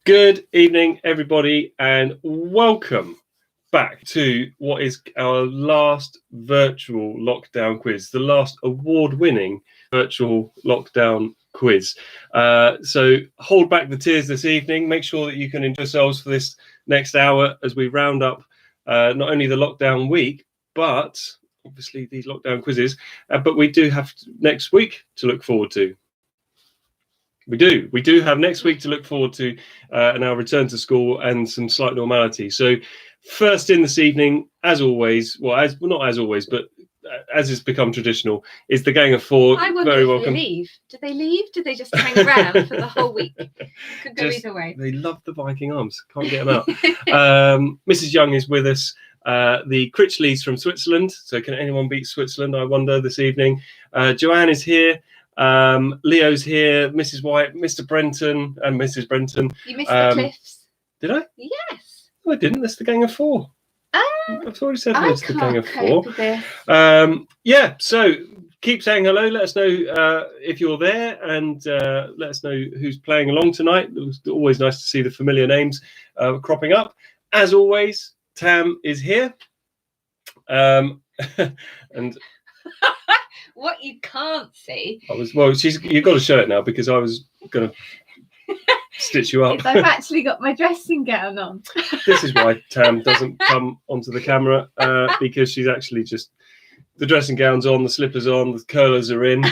Good evening, everybody, and welcome back to what is our last virtual lockdown quiz, the last award-winning virtual lockdown quiz. So hold back the tears this evening. Make sure that you can enjoy yourselves for this next hour as we round up not only the lockdown week, but obviously these lockdown quizzes, but we do have next week to look forward to. We do have next week to look forward to, and our return to school and some slight normality. So first in this evening, as always, not as always, but as it's become traditional, is the gang of four. I wonder Very if welcome. they leave. Do they leave? Do they just hang around for the whole week? Could go either way. They love the Viking arms. Can't get them out. Mrs. Young is with us. The Critchleys from Switzerland. So can anyone beat Switzerland, I wonder, this evening? Joanne is here. Leo's here, Mrs. White, Mr. Brenton, and Mrs. Brenton. You missed the Cliffs. Did I? Yes. No, I didn't. That's the gang of four. I've already said that's the gang of four. Yeah, so keep saying hello. Let us know if you're there, and let us know who's playing along tonight. It was always nice to see the familiar names cropping up. As always, Tam is here. And what you can't see. You've got to show it now because I was going to stitch you up. I've actually got my dressing gown on. This is why Tam doesn't come onto the camera because she's actually just the dressing gown's on, the slippers on, the curlers are in.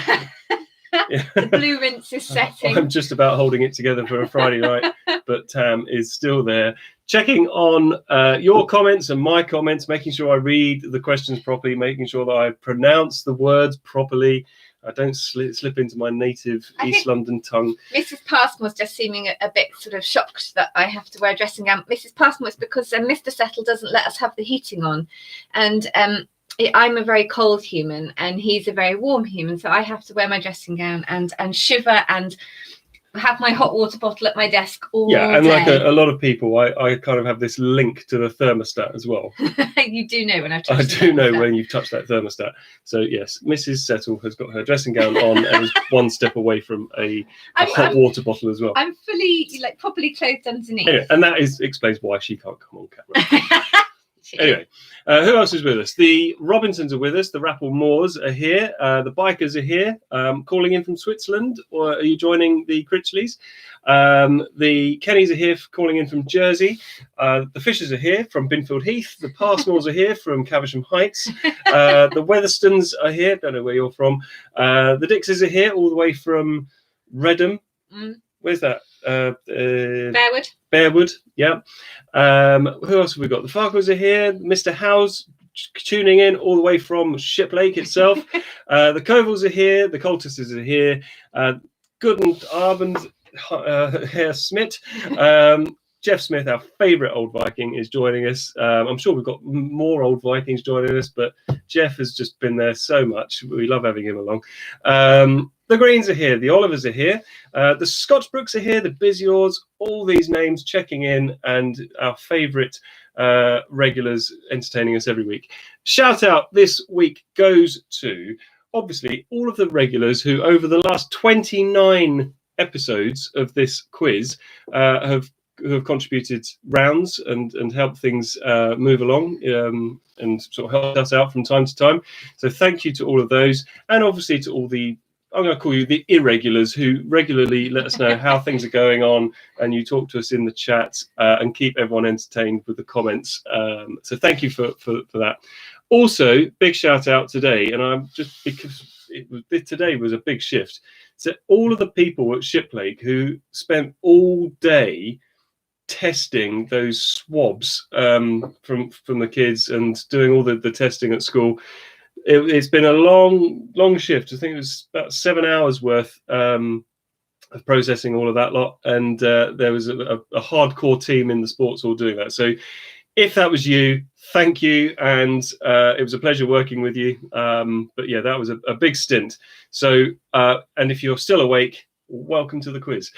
The blue rinse is setting. I'm just about holding it together for a Friday night, but Tam is still there, checking on your comments and my comments, making sure I read the questions properly, making sure that I pronounce the words properly. I don't slip into my native East London tongue. Mrs. Passmore's just seeming a bit sort of shocked that I have to wear a dressing gown. Mrs. Passmore, it's because Mr. Settle doesn't let us have the heating on. And I'm a very cold human and he's a very warm human. So I have to wear my dressing gown and shiver and have my hot water bottle at my desk all day. And like a lot of people, I kind of have this link to the thermostat as well. You do know when I know when you've touched that thermostat. So yes, Mrs. Settle has got her dressing gown on and is one step away from a hot water bottle as well. I'm fully properly clothed underneath. Anyway, and that explains why she can't come on camera. Anyway, who else is with us? The Robinsons are with us. The Rappel Moors are here. The Bikers are here, calling in from Switzerland. Or are you joining the Critchleys? The Kennys are here, calling in from Jersey. The Fishers are here from Binfield Heath. The Passmores are here from Caversham Heights. The Weatherstons are here. Don't know where you're from. The Dixes are here, all the way from Readham. Where's that? Bearwood, yeah. Who else have we got? The Farquhars are here. Mr. Howes tuning in all the way from Shiplake itself. The Covels are here. The Coltises are here. Gooden Arband, Herr Smith. Jeff Smith, our favourite old Viking, is joining us. I'm sure we've got more old Vikings joining us, but Jeff has just been there so much. We love having him along. The Greens are here. The Olivers are here. The Scotchbrooks are here. The Biziors. All these names checking in, and our favourite regulars entertaining us every week. Shout out this week goes to, obviously, all of the regulars who, over the last 29 episodes of this quiz, who have contributed rounds and helped things move along and sort of helped us out from time to time. So thank you to all of those, and obviously to all the, I'm going to call you the irregulars, who regularly let us know how things are going on, and you talk to us in the chat and keep everyone entertained with the comments. So thank you for that. Also, big shout out today, and I'm just because today was a big shift. So all of the people at Shiplake who spent all day testing those swabs from the kids and doing all the testing at school. It's been a long shift. I think it was about 7 hours worth of processing all of that lot, and there was a hardcore team in the sports hall doing that. So if that was you, thank you, and it was a pleasure working with you. But yeah, that was a big stint. So and if you're still awake, welcome to the quiz.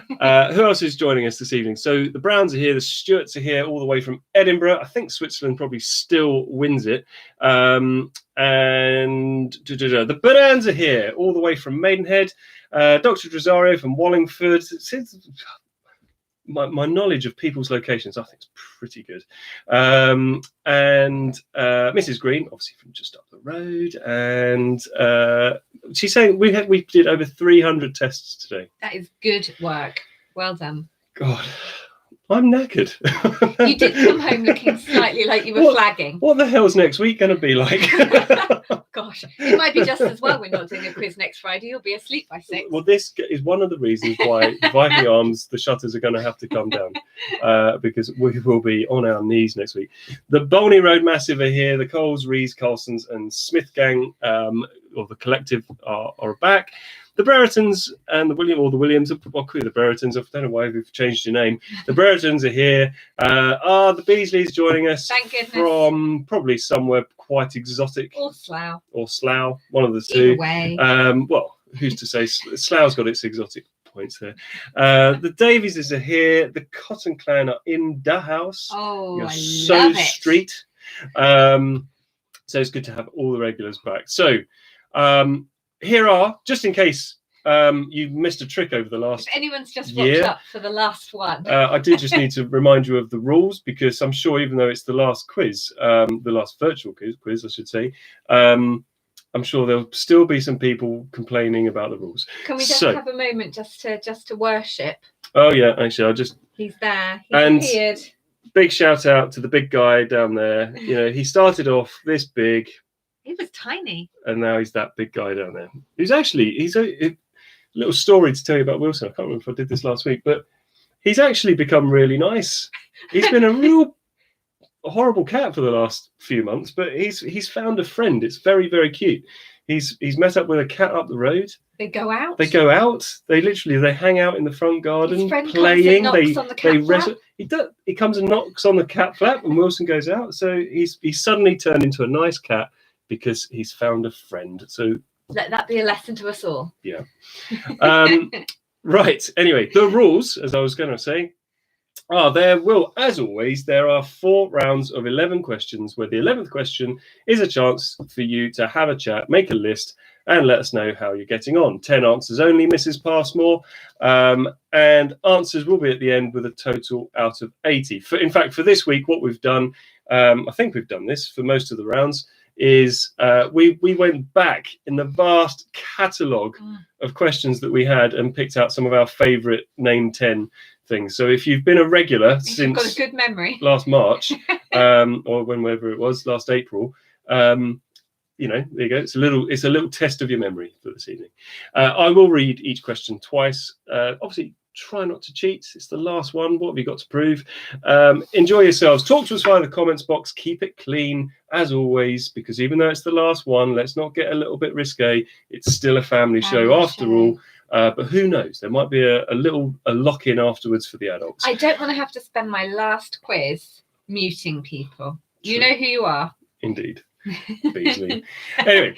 Who else is joining us this evening? So the Browns are here, the Stewarts are here, all the way from Edinburgh. I think Switzerland probably still wins it. And the Bernans are here, all the way from Maidenhead. Dr. Rosario from Wallingford. My knowledge of people's locations, I think, is pretty good. And Mrs. Green, obviously from just up the road, and she's saying we did over 300 tests today. That is good work. Well done. God, I'm knackered. You did come home looking slightly like you were flagging. What the hell's next week going to be like? Gosh, it might be just as well we're not doing a quiz next Friday. You'll be asleep by 6. Well, this is one of the reasons why Viking Arms, the shutters are going to have to come down, because we will be on our knees next week. The Bolney Road Massive are here. The Coles, Rees, Carlsons and Smith gang, or the collective, are back. The Breretons and the Williams, well, the Breretons, I don't know why we've changed your name. The Breretons are here. The Beasleys joining us. Thank goodness. From probably somewhere quite exotic. Or Slough. Or Slough, one of the two. Either way. Well, who's to say? Slough's got its exotic points there. The Davieses are here. The Cotton Clan are in the house. Oh, You're I so love it. street. So it's good to have all the regulars back. So here are, just in case you've missed a trick over the last If anyone's just year, watched up for the last one. I do just need to remind you of the rules, because I'm sure even though it's the last quiz, the last virtual quiz, I should say, I'm sure there'll still be some people complaining about the rules. Can we just have a moment just to worship? Oh yeah, actually, He's there. And He's appeared. big shout out to the big guy down there. You know, he started off this big. He was tiny. And now he's that big guy down there. He's a little story to tell you about Wilson. I can't remember if I did this last week, but he's actually become really nice. He's been a real horrible cat for the last few months, but he's found a friend. It's very, very cute. He's met up with a cat up the road. They go out. They hang out in the front garden playing. He comes and knocks on the cat flap, and Wilson goes out. So he's suddenly turned into a nice cat because he's found a friend. So let that be a lesson to us all. Yeah. Right. Anyway, the rules, as I was going to say, as always, there are 4 rounds of 11 questions, where the 11th question is a chance for you to have a chat, make a list, and let us know how you're getting on. 10 answers only, Mrs. Passmore, and answers will be at the end with a total out of 80. In fact, for this week, what we've done, I think we've done this for most of the rounds, is we went back in the vast catalogue of questions that we had and picked out some of our favourite Name 10 things. So if you've been a regular since got a good memory. Last March, or whenever it was, last April, there you go. It's a little test of your memory for this evening. I will read each question twice. Obviously, try not to cheat. It's the last one. What have you got to prove? Enjoy yourselves. Talk to us via the comments box. Keep it clean, as always, because even though it's the last one, let's not get a little bit risque. It's still a family show after all. But who knows? There might be a lock-in afterwards for the adults. I don't want to have to spend my last quiz muting people. True. You know who you are. Indeed. Beasley. Anyway.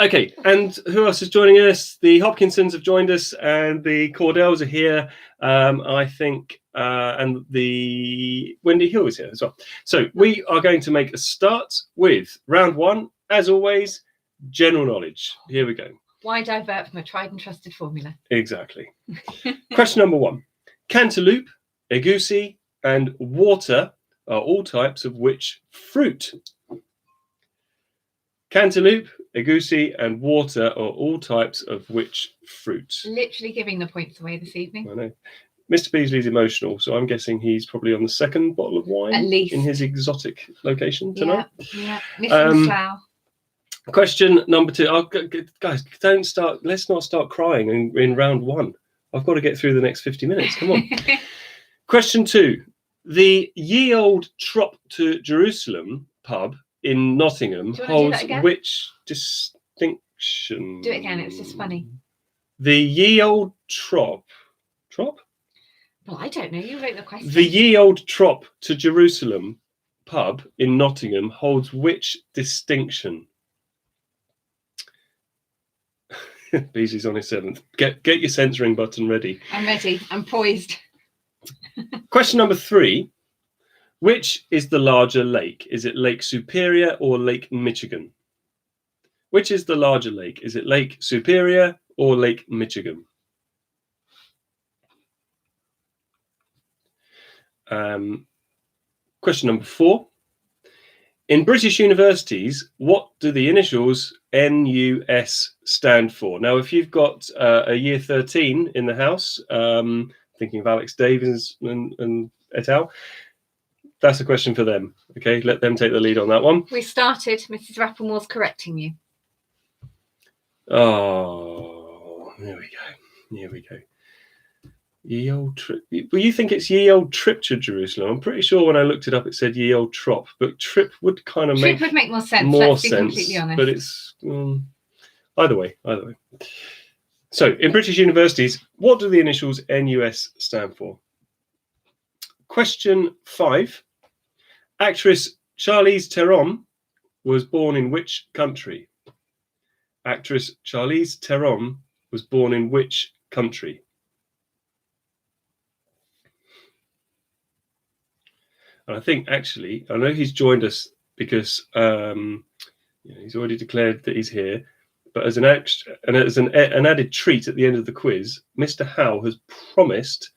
Okay, and who else is joining us? The Hopkinsons have joined us, and the Cordells are here, I think, and the Wendy Hill is here as well. So we are going to make a start with round 1, as always, general knowledge. Here we go. Why divert from a tried and trusted formula? Exactly. Question number 1. Cantaloupe, egusi, and water are all types of which fruit? Cantaloupe, egusi, and water are all types of which fruit? Literally giving the points away this evening. I know. Mr. Beasley's emotional, so I'm guessing he's probably on the 2nd bottle of wine at least in his exotic location tonight. Yeah. Mr. Slough. Question number 2. Guys, let's not start crying in round 1. I've got to get through the next 50 minutes. Come on. Question 2. The Ye Old Trop to Jerusalem pub in Nottingham holds which distinction? Do it again, it's just funny. The Ye Old Trop? Well, I don't know. You wrote the question. The Ye Old Trop to Jerusalem pub in Nottingham holds which distinction? Beasley's on his 7th. Get your censoring button ready. I'm ready. I'm poised. Question number 3. Which is the larger lake? Is it Lake Superior or Lake Michigan? Which is the larger lake? Is it Lake Superior or Lake Michigan? Question number 4. In British universities, what do the initials NUS stand for? Now, if you've got a year 13 in the house, thinking of Alex Davies and et al., that's a question for them. Okay, let them take the lead on that one. We started. Mrs. Rapplemore's correcting you. Oh, here we go. Here we go. Ye old trip. Well, you think it's ye old trip to Jerusalem? I'm pretty sure when I looked it up, it said ye old trop, but trip would kind of Trip would make more sense. Let's be completely honest. But it's either way. So, in British universities, what do the initials NUS stand for? Question 5. Actress Charlize Theron was born in which country? Actress Charlize Theron was born in which country? And I think actually, I know he's joined us because he's already declared that he's here. But as an added treat at the end of the quiz, Mr. Howe has promised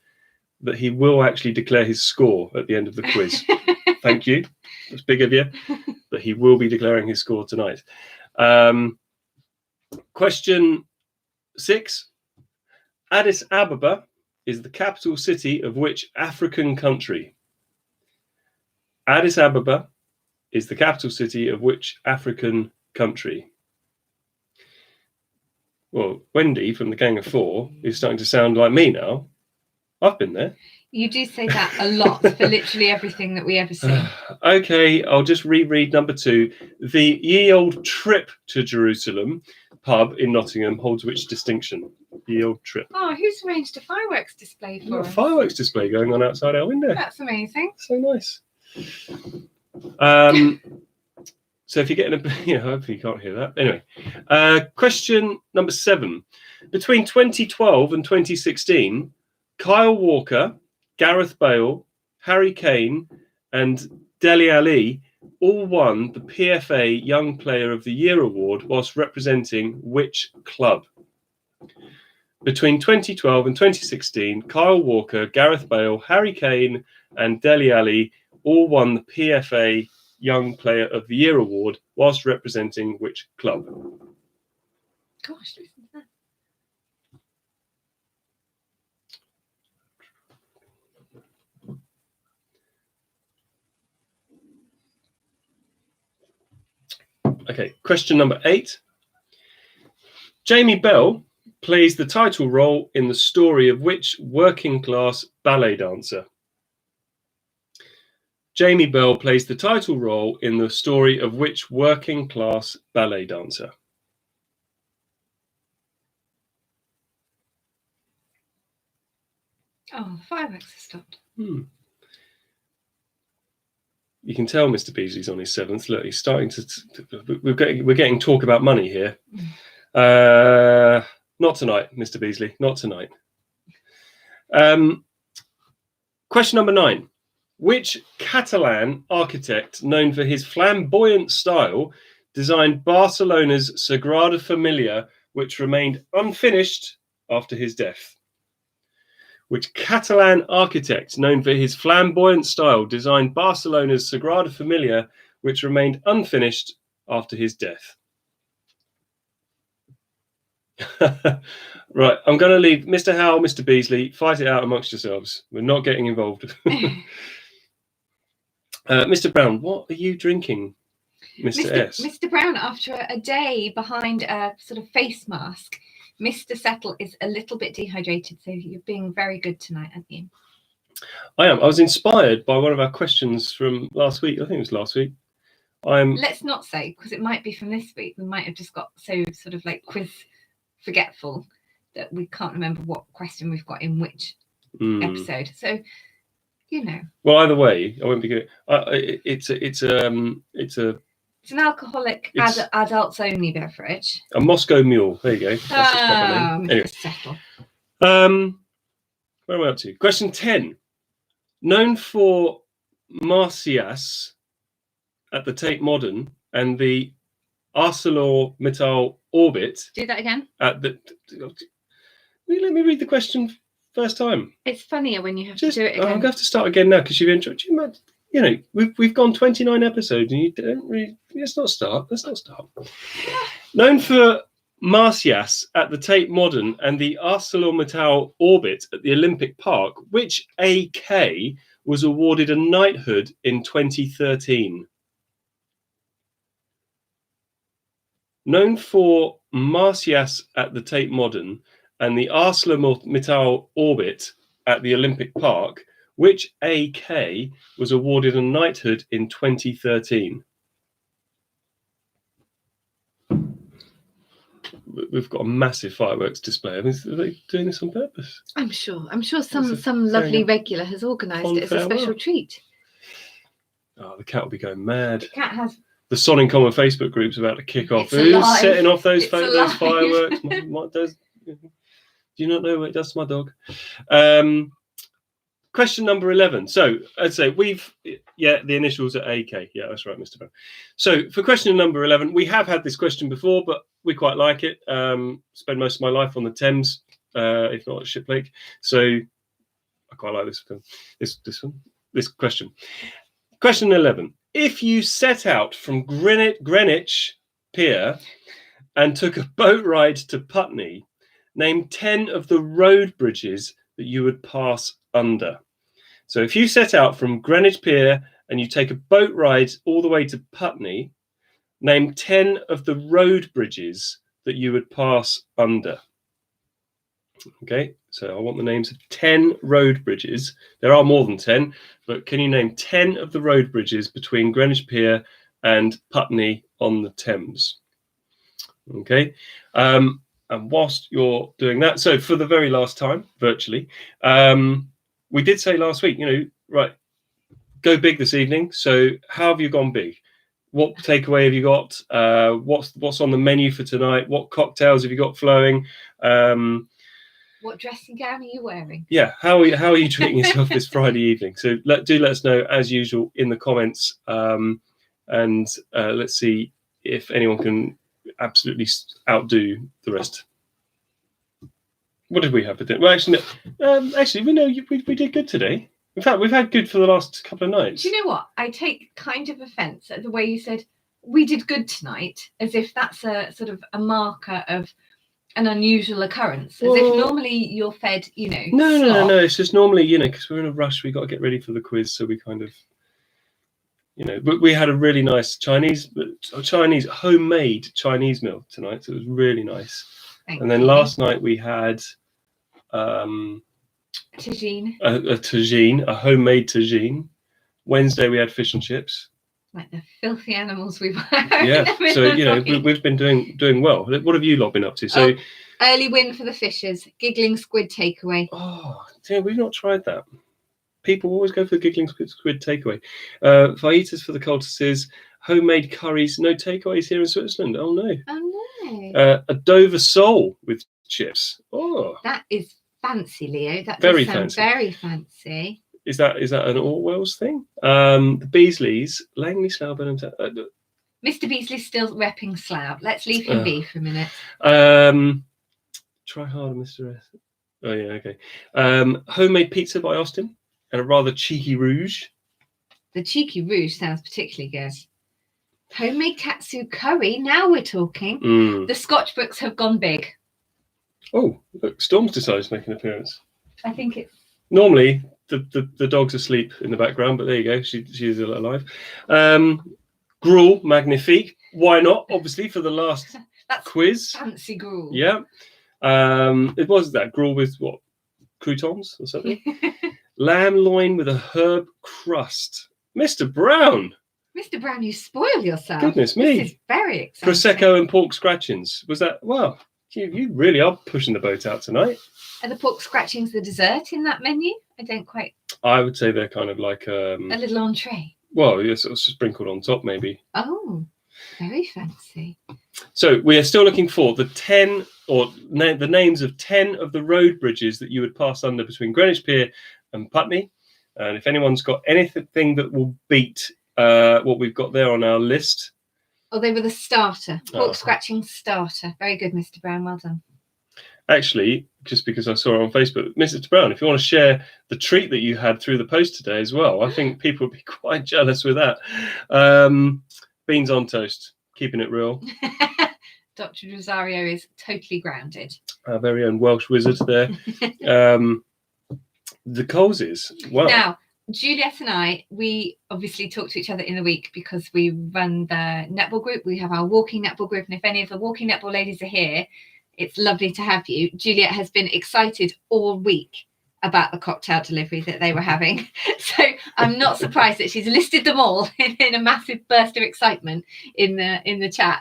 that he will actually declare his score at the end of the quiz. Thank you. That's big of you. But he will be declaring his score tonight. Question 6. Addis Ababa is the capital city of which African country? Addis Ababa is the capital city of which African country? Well, Wendy from the Gang of Four is starting to sound like me now. I've been there. You do say that a lot for literally everything that we ever see. Okay, I'll just reread number 2. The ye old trip to Jerusalem pub in Nottingham holds which distinction? Ye old trip. Oh, who's arranged a fireworks display for us? A fireworks display going on outside our window. That's amazing. So nice. So if you're getting hopefully you can't hear that. Anyway, question number 7. Between 2012 and 2016, Kyle Walker, Gareth Bale, Harry Kane, and Dele Alli all won the PFA Young Player of the Year award whilst representing which club? Between 2012 and 2016, Kyle Walker, Gareth Bale, Harry Kane, and Dele Alli all won the PFA Young Player of the Year award whilst representing which club? Gosh, listen to that. Okay, question number 8. Jamie Bell plays the title role in the story of which working class ballet dancer? Jamie Bell plays the title role in the story of which working class ballet dancer? Oh, fireworks have stopped. You can tell Mr. Beasley's on his 7th. Look, he's starting to. We're getting talk about money here. Not tonight, Mr. Beasley. Not tonight. Question number 9. Which Catalan architect, known for his flamboyant style, designed Barcelona's Sagrada Familia, which remained unfinished after his death? Which Catalan architect, known for his flamboyant style, designed Barcelona's Sagrada Familia, which remained unfinished after his death? Right, I'm going to leave Mr. Howell, Mr. Beasley, fight it out amongst yourselves. We're not getting involved. Mr. Brown, what are you drinking, Mr. S? Mr. Brown, after a day behind a sort of face mask, Mr. Settle is a little bit dehydrated, so you're being very good tonight, aren't you? I am. I was inspired by one of our questions from last week. I think it was last week. Let's not say, because it might be from this week. We might have just got so sort of like quiz forgetful that we can't remember what question we've got in which episode. So, Well, either way, I won't be good. It's an alcoholic adults only beverage. A Moscow Mule. There you go. That's its proper name. Anyway, Settle. Where am I up to? Question 10. Known for Marcias at the Tate Modern and the ArcelorMittal orbit Do that again. at the... Let me read the question first time. It's funnier when you have to do it again. I'm going to have to start again now because you've introduced... You know, we've gone 29 episodes and you don't really... Let's not start. Known for Marsyas at the Tate Modern and the ArcelorMittal orbit at the Olympic Park, which AK was awarded a knighthood in 2013? Known for Marsyas at the Tate Modern and the ArcelorMittal orbit at the Olympic Park, which AK was awarded a knighthood in 2013? We've got a massive fireworks display. Are they doing this on purpose? I'm sure some lovely regular has organised it as a special treat. Oh, the cat will be going mad. The cat has... The Son in Common Facebook group's about to kick off. It's Who's alive. setting off those It's those alive. fireworks? Do you not know what it does to my dog? Question number 11. So I'd say the initials are AK. Yeah, that's right, Mr. Brown. So for question number 11, we have had this question before, but we quite like it. Spend most of my life on the Thames, if not at Shiplake. So I quite like this question. Question 11. If you set out from Greenwich Pier and took a boat ride to Putney, name 10 of the road bridges that you would pass under. So if you set out from Greenwich Pier and you take a boat ride all the way to Putney, name 10 of the road bridges that you would pass under. Okay, so I want the names of 10 road bridges. There are more than 10, but can you name 10 of the road bridges between Greenwich Pier and Putney on the Thames? Okay, and whilst you're doing that, so for the very last time, virtually, we did say last week, right, go big this evening. So how have you gone big? What takeaway have you got? What's on the menu for tonight? What cocktails have you got flowing? What dressing gown are you wearing? Yeah, how are you treating yourself this Friday evening? So let us know as usual in the comments, and let's see if anyone can absolutely outdo the rest. What did we have for dinner? Well, actually, we know we did good today. In fact, we've had good for the last couple of nights. Do you know what? I take kind of offence at the way you said we did good tonight, as if that's a sort of a marker of an unusual occurrence, as if normally you're fed, No. It's just normally, because we're in a rush, we got to get ready for the quiz, so we kind of, But we had a really nice homemade Chinese meal tonight, so it was really nice. Thank and then you. last night we had tagine, a tagine, a homemade tagine. Wednesday we had fish and chips. Like the filthy animals we've Yeah, so we've been doing well. What have you lot been up to? So early win for the fishers, giggling squid takeaway. Oh, yeah, we've not tried that. People always go for the giggling squid takeaway. Fajitas for the cultists, homemade curries. No takeaways here in Switzerland. Oh no. A Dover sole with chips. Oh, that is fancy, Leo. That very does sound fancy. Very fancy. Is that an Orwell's thing? The Beasleys, Langley, Slough, Mr. Beasley's still repping Slough. Let's leave him be for a minute. Try harder, Mr. S. Oh yeah, okay. Homemade pizza by Austin and a rather cheeky rouge. The cheeky rouge sounds particularly good. Homemade katsu curry. Now we're talking. The Scotch books have gone big. Oh, look, Storm's decided to make an appearance. I think it's normally the dog's asleep in the background, but there you go. She's alive. Gruel magnifique. Why not? Obviously for the last quiz. Fancy gruel. Yeah. It was that gruel with what? Croutons or something. Lamb loin with a herb crust. Mr. Brown. Mr. Brown, you spoil yourself. Goodness me. This is very exciting. Prosecco and pork scratchings. Was that? Wow. You really are pushing the boat out tonight. Are the pork scratchings the dessert in that menu? I don't quite. I would say they're kind of like a little entree. Well, yes, sort of sprinkled on top, maybe. Oh, very fancy. So we are still looking for the 10 or the names of 10 of the road bridges that you would pass under between Greenwich Pier and Putney. And if anyone's got anything that will beat what we've got there on our list, Oh, they were the starter. Pork Oh. scratching starter. Very good, Mr. Brown. Well done. Actually, just because I saw it on Facebook, Mrs. Brown, if you want to share the treat that you had through the post today as well, I think people would be quite jealous with that. Beans on toast, keeping it real. Dr. Rosario is totally grounded. Our very own Welsh wizard there. The Coleses. Wow. Now, Juliet and I, we obviously talk to each other in the week because we run the netball group. We have our walking netball group. And if any of the walking netball ladies are here, it's lovely to have you. Juliet has been excited all week about the cocktail delivery that they were having. So I'm not surprised that she's listed them all in a massive burst of excitement in the chat.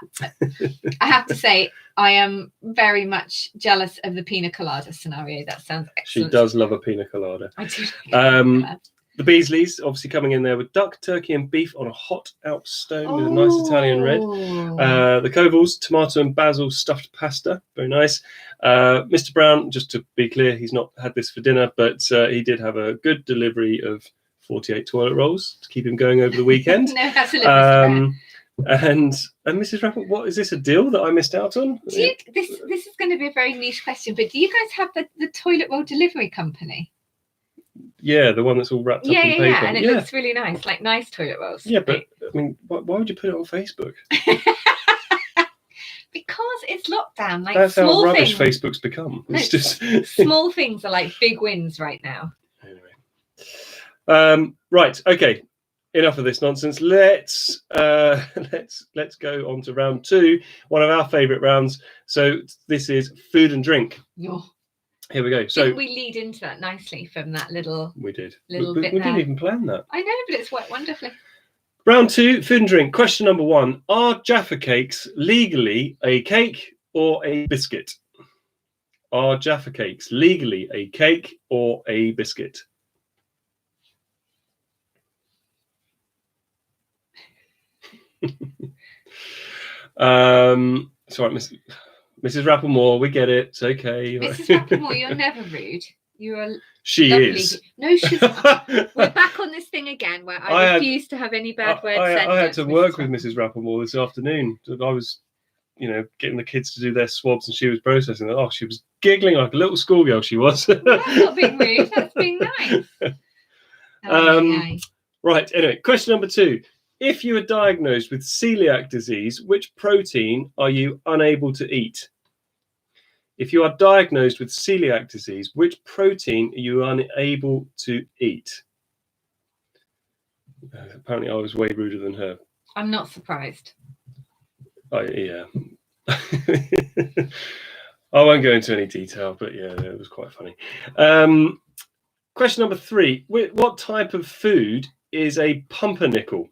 I have to say, I am very much jealous of the pina colada scenario. That sounds excellent. She does love a pina colada. I do. Like the Beasleys obviously coming in there with duck, turkey and beef on a hot out stone with a nice Italian red. The Covels, tomato and basil stuffed pasta. Very nice. Mr. Brown, just to be clear, he's not had this for dinner, but he did have a good delivery of 48 toilet rolls to keep him going over the weekend. No, absolutely, Mr. Brown. And Mrs. Rappel, what is this, a deal that I missed out on? This is going to be a very niche question, but do you guys have the toilet roll delivery company? Yeah, the one that's all wrapped up in paper. Yeah, and it looks really nice, like nice toilet rolls. Yeah, but I mean, why would you put it on Facebook? Because it's lockdown. Like that's small how rubbish things. Facebook's become. No, it's just small things are like big wins right now. Anyway, right, okay. Enough of this nonsense. Let's go on to round 2, one of our favourite rounds. So this is food and drink. Oh. Here we go. So didn't we lead into that nicely from that little? We did. Little we bit didn't there. even plan that. I know, but it's worked wonderfully. Round 2, food and drink. Question number 1: are Jaffa cakes legally a cake or a biscuit? Are Jaffa cakes legally a cake or a biscuit? Sorry, Mrs. Rapplemore, we get it. It's okay. Mrs. Rapplemore, you're never rude. You're she lovely. is. No, she's not. We're back on this thing again where I refuse to have any bad words said. I had to work with Mrs. Rapplemore this afternoon. I was, getting the kids to do their swabs and she was processing it. Oh, she was giggling like a little schoolgirl, she was. That's not being rude. That's being nice. Right, anyway, question number 2. If you are diagnosed with celiac disease, which protein are you unable to eat? If you are diagnosed with celiac disease, which protein are you unable to eat? Apparently, I was way ruder than her. I'm not surprised. Yeah. I won't go into any detail, but yeah, it was quite funny. Question number 3. What type of food is a pumpernickel?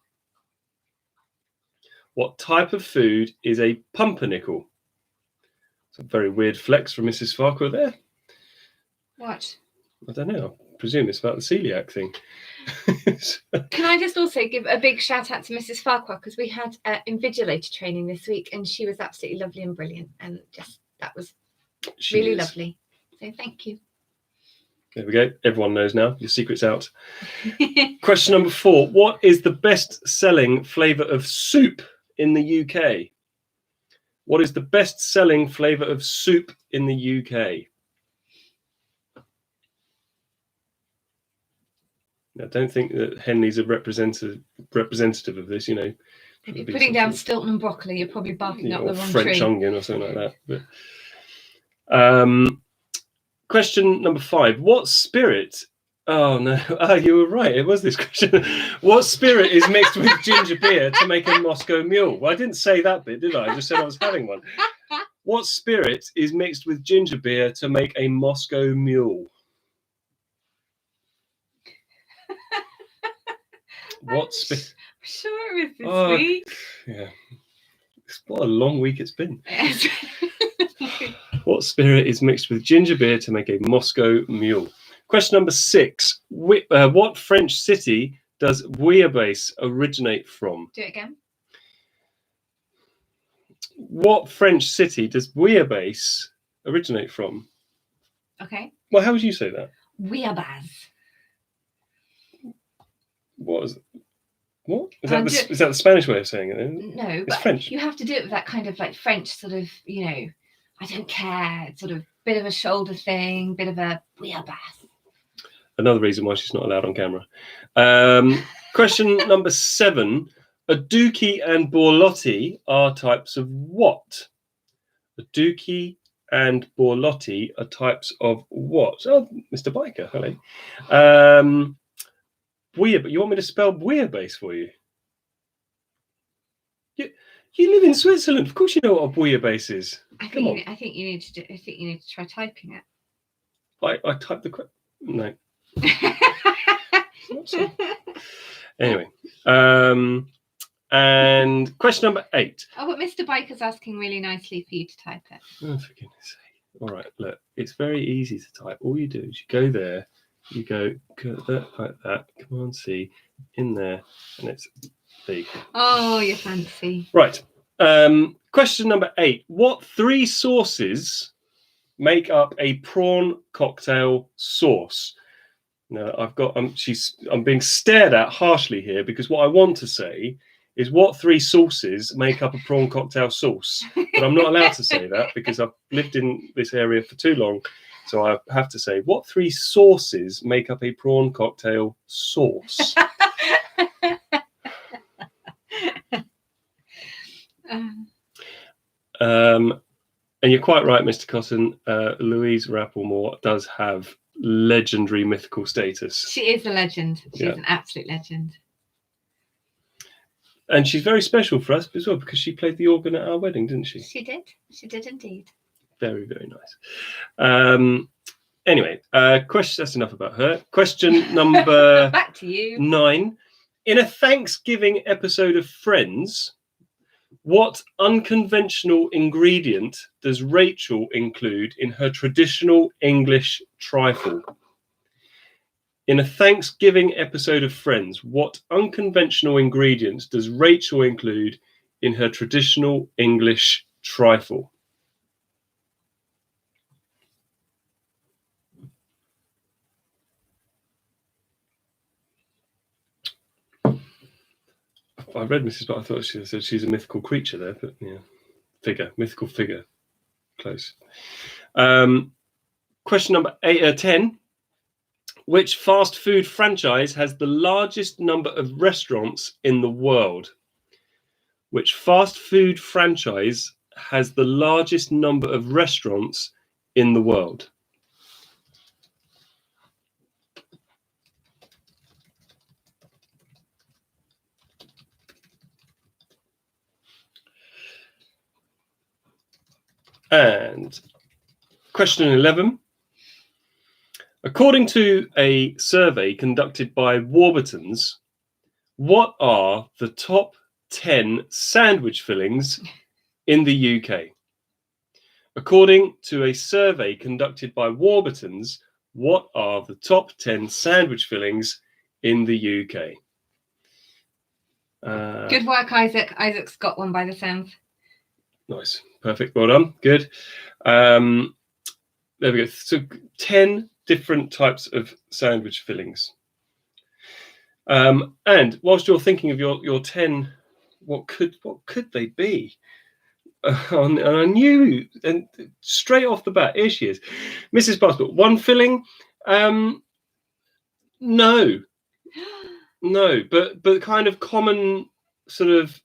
What type of food is a pumpernickel? It's a very weird flex from Mrs. Farquhar there. What? I don't know. I presume it's about the celiac thing. Can I just also give a big shout out to Mrs. Farquhar, because we had invigilator training this week and she was absolutely lovely and brilliant, and just that was really lovely. So thank you. There we go. Everyone knows now. Your secret's out. Question number 4. What is the best-selling flavour of soup in the UK? What is the best-selling flavour of soup in the UK? I don't think that Henley's a representative of this, If you're putting down Stilton and broccoli, you're probably barking up the wrong French tree. onion or something like that. But, question number 5. What spirit... Oh, no. You were right. It was this question. What spirit is mixed with ginger beer to make a Moscow Mule? Well, I didn't say that bit, did I? I just said I was having one. What spirit is mixed with ginger beer to make a Moscow Mule? What spirit? I'm sure it was this week. Yeah. What a long week it's been. What spirit is mixed with ginger beer to make a Moscow Mule? Question number 6. What French city does bouillabaisse originate from? Do it again. What French city does bouillabaisse originate from? Okay. Well, how would you say that? Bouillabaisse. What is it? What? Is that the Spanish way of saying it? No, it's but French. You have to do it with that kind of like French sort of, I don't care, sort of bit of a shoulder thing, bit of a bouillabaisse. Another reason why she's not allowed on camera. Question number 7. A dookie and borlotti are types of what? A dookie and borlotti are types of what? Oh, Mr. Biker, hello. You want me to spell bouillabaisse for you? You live in Switzerland. Of course you know what a bouillabaisse is. I think you need to try typing it. I typed the no. Anyway, and question number 8. Oh, but Mr. Biker's asking really nicely for you to type it. Oh, for goodness sake. All right, look, it's very easy to type. All you do is you go there, you go like that, Command C, in there, and it's there you go. Oh, you're fancy. Right. Question number 8. What 3 sauces make up a prawn cocktail sauce? Now I'm being stared at harshly here because what I want to say is what 3 sauces make up a prawn cocktail sauce, but I'm not allowed to say that because I've lived in this area for too long. So I have to say what 3 sauces make up a prawn cocktail sauce. And you're quite right, Mr. Cotton. Louise Rapplemore does have legendary mythical status. She is a legend. She's an absolute legend. And she's very special for us as well because she played the organ at our wedding, didn't she? She did. She did indeed. Very, very nice. Anyway, that's enough about her. Question number back to you. 9. In a Thanksgiving episode of Friends, what unconventional ingredient does Rachel include in her traditional English trifle? In a Thanksgiving episode of Friends, what unconventional ingredients does Rachel include in her traditional English trifle? I read Mrs. But I thought she said she's a mythical creature there, but yeah, mythical figure, close. Question number 10. Which fast food franchise has the largest number of restaurants in the world? Which fast food franchise has the largest number of restaurants in the world? And question 11. According to a survey conducted by Warburton's, what are the top 10 sandwich fillings in the UK? According to a survey conducted by Warburton's, what are the top 10 sandwich fillings in the UK? Good work, Isaac. Isaac's got one by the sound. Nice. Perfect. Well done. Good. There we go. So 10 different types of sandwich fillings. And whilst you're thinking of your 10, what could they be? And I knew, and straight off the bat, here she is, Mrs. Passport. One filling? No, but kind of common sort of.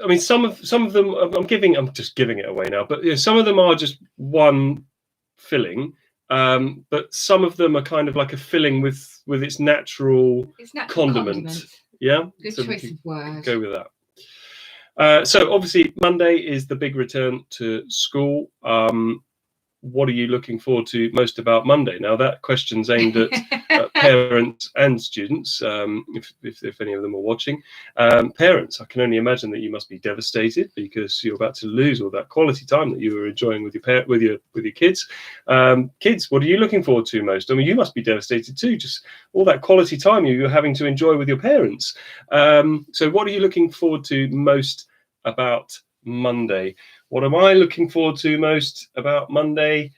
I mean, some of them I'm just giving it away now, but some of them are just one filling, but some of them are kind of like a filling with its natural condiment. Yeah, good choice of word. Go with that. So obviously Monday is the big return to school. What are you looking forward to most about Monday? Now that question's aimed at parents and students, if any of them are watching. Parents, I can only imagine that you must be devastated because you're about to lose all that quality time that you were enjoying with your kids. Kids, what are you looking forward to most? I mean, you must be devastated too, just all that quality time you're having to enjoy with your parents. So what are you looking forward to most about Monday? What am I looking forward to most about Monday?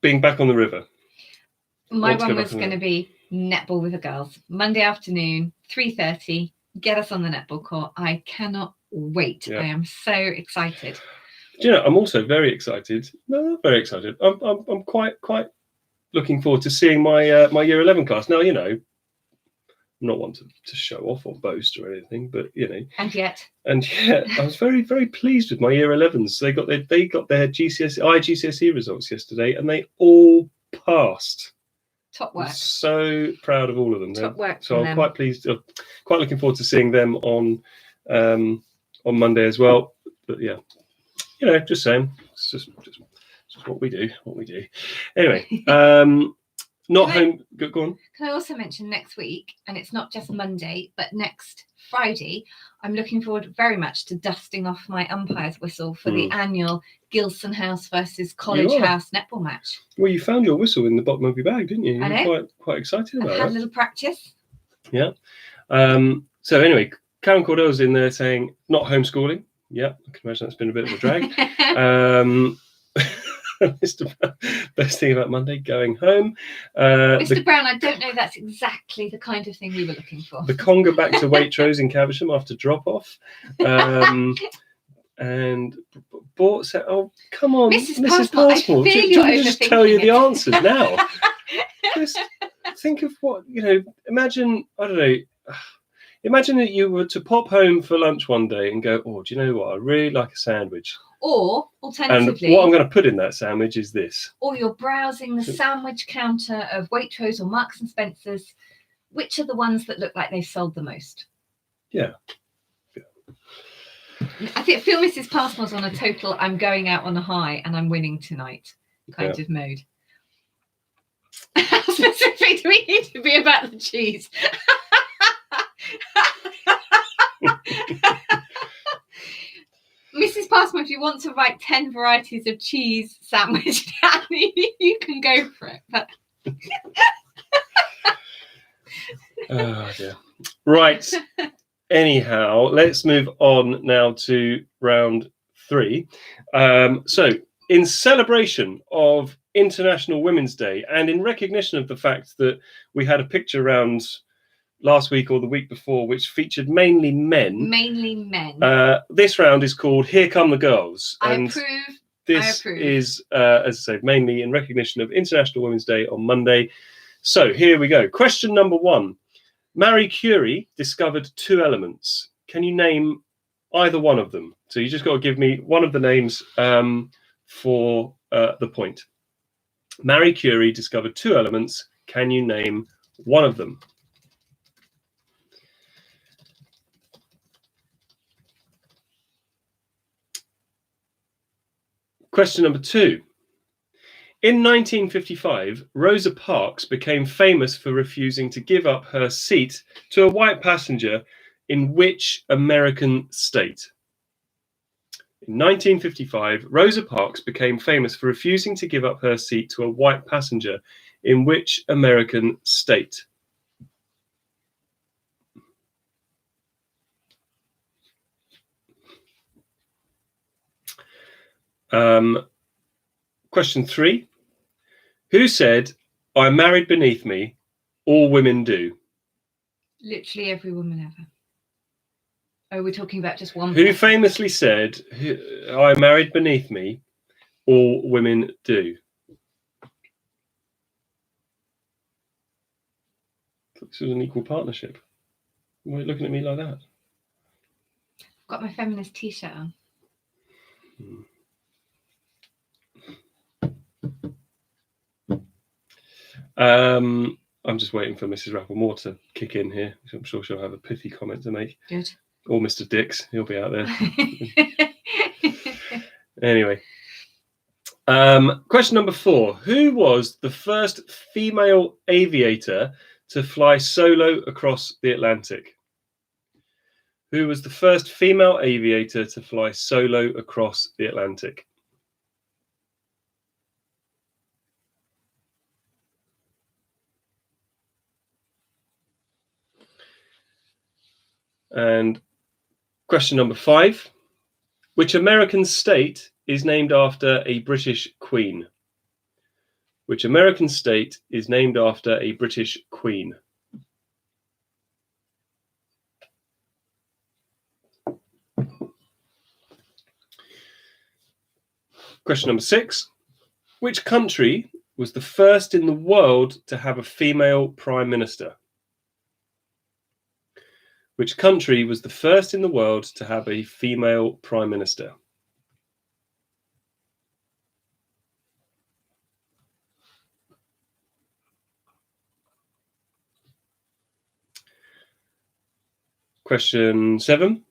Being back on the river. My one was going to be netball with the girls. Monday afternoon, 3:30. Get us on the netball court. I cannot wait. I am so excited. Do you know, I'm also very excited. No, not very excited. I'm quite looking forward to seeing my my year 11 class. Now, you know, I'm not one to show off or boast or anything, but you know. And yet, I was very, very pleased with my year 11s. They got their GCSE results yesterday, and they all passed. Top work. I'm so proud of all of them. Top work. So I'm quite pleased. Quite looking forward to seeing them on Monday as well. But yeah, you know, just saying, it's just what we do. Anyway, not home. Go on. Can I also mention next week, and it's not just Monday, but next Friday, I'm looking forward very much to dusting off my umpire's whistle for the annual Gilson House versus College House netball match. Well, you found your whistle in the bottom of your bag, didn't you? I know. You were quite excited about it. I had a little practice. Yeah. So anyway, Karen Cordell's in there saying not homeschooling. Yeah, I can imagine that's been a bit of a drag. Mr. Brown, best thing about Monday, going home. Mr. Brown, I don't know that's exactly the kind of thing we were looking for. The conga back to Waitrose in Caversham after drop off. And bought said, "Oh, come on, Mrs. Passmore, just tell you the answers now. Just think of what, you know, imagine, I don't know, imagine that you were to pop home for lunch one day and go, oh, do you know what? I really like a sandwich. Or, alternatively... And what I'm going to put in that sandwich is this. Or you're browsing the sandwich counter of Waitrose or Marks and Spencer's. Which are the ones that look like they've sold the most? Yeah. I feel Mrs. Passmore's on a total I'm going out on a high and I'm winning tonight kind of mode. How specific do we need to be about the cheese? Mrs. Passmore, if you want to write 10 varieties of cheese sandwich down, you can go for it. But... oh, dear. Right. Anyhow, let's move on now to round 3. So, in celebration of International Women's Day and in recognition of the fact that we had a picture round last week or the week before which featured mainly men. This round is called Here Come the Girls. I approve. This is, as I say, mainly in recognition of International Women's Day on Monday. So, here we go. Question number 1. Marie Curie discovered 2 elements. Can you name either one of them? So you just got to give me one of the names for the point. Marie Curie discovered 2 elements. Can you name one of them? Question number 2. In 1955, Rosa Parks became famous for refusing to give up her seat to a white passenger in which American state? In 1955, Rosa Parks became famous for refusing to give up her seat to a white passenger in which American state? Question 3. Who said, "I married beneath me, all women do"? Literally every woman ever. Oh, we're talking about just one. Who famously said, "I married beneath me, all women do"? This was an equal partnership. Why are you looking at me like that? I've got my feminist t-shirt on. I'm just waiting for Mrs. Rapplemore to kick in here. I'm sure she'll have a pithy comment to make. Good. Or Mr. Dix, he'll be out there. Anyway, question number 4. Who was the first female aviator to fly solo across the Atlantic? Who was the first female aviator to fly solo across the Atlantic? And question number 5. Which American state is named after a British queen? Which American state is named after a British queen? Question number 6. Which country was the first in the world to have a female prime minister? Which country was the first in the world to have a female prime minister? Question 7.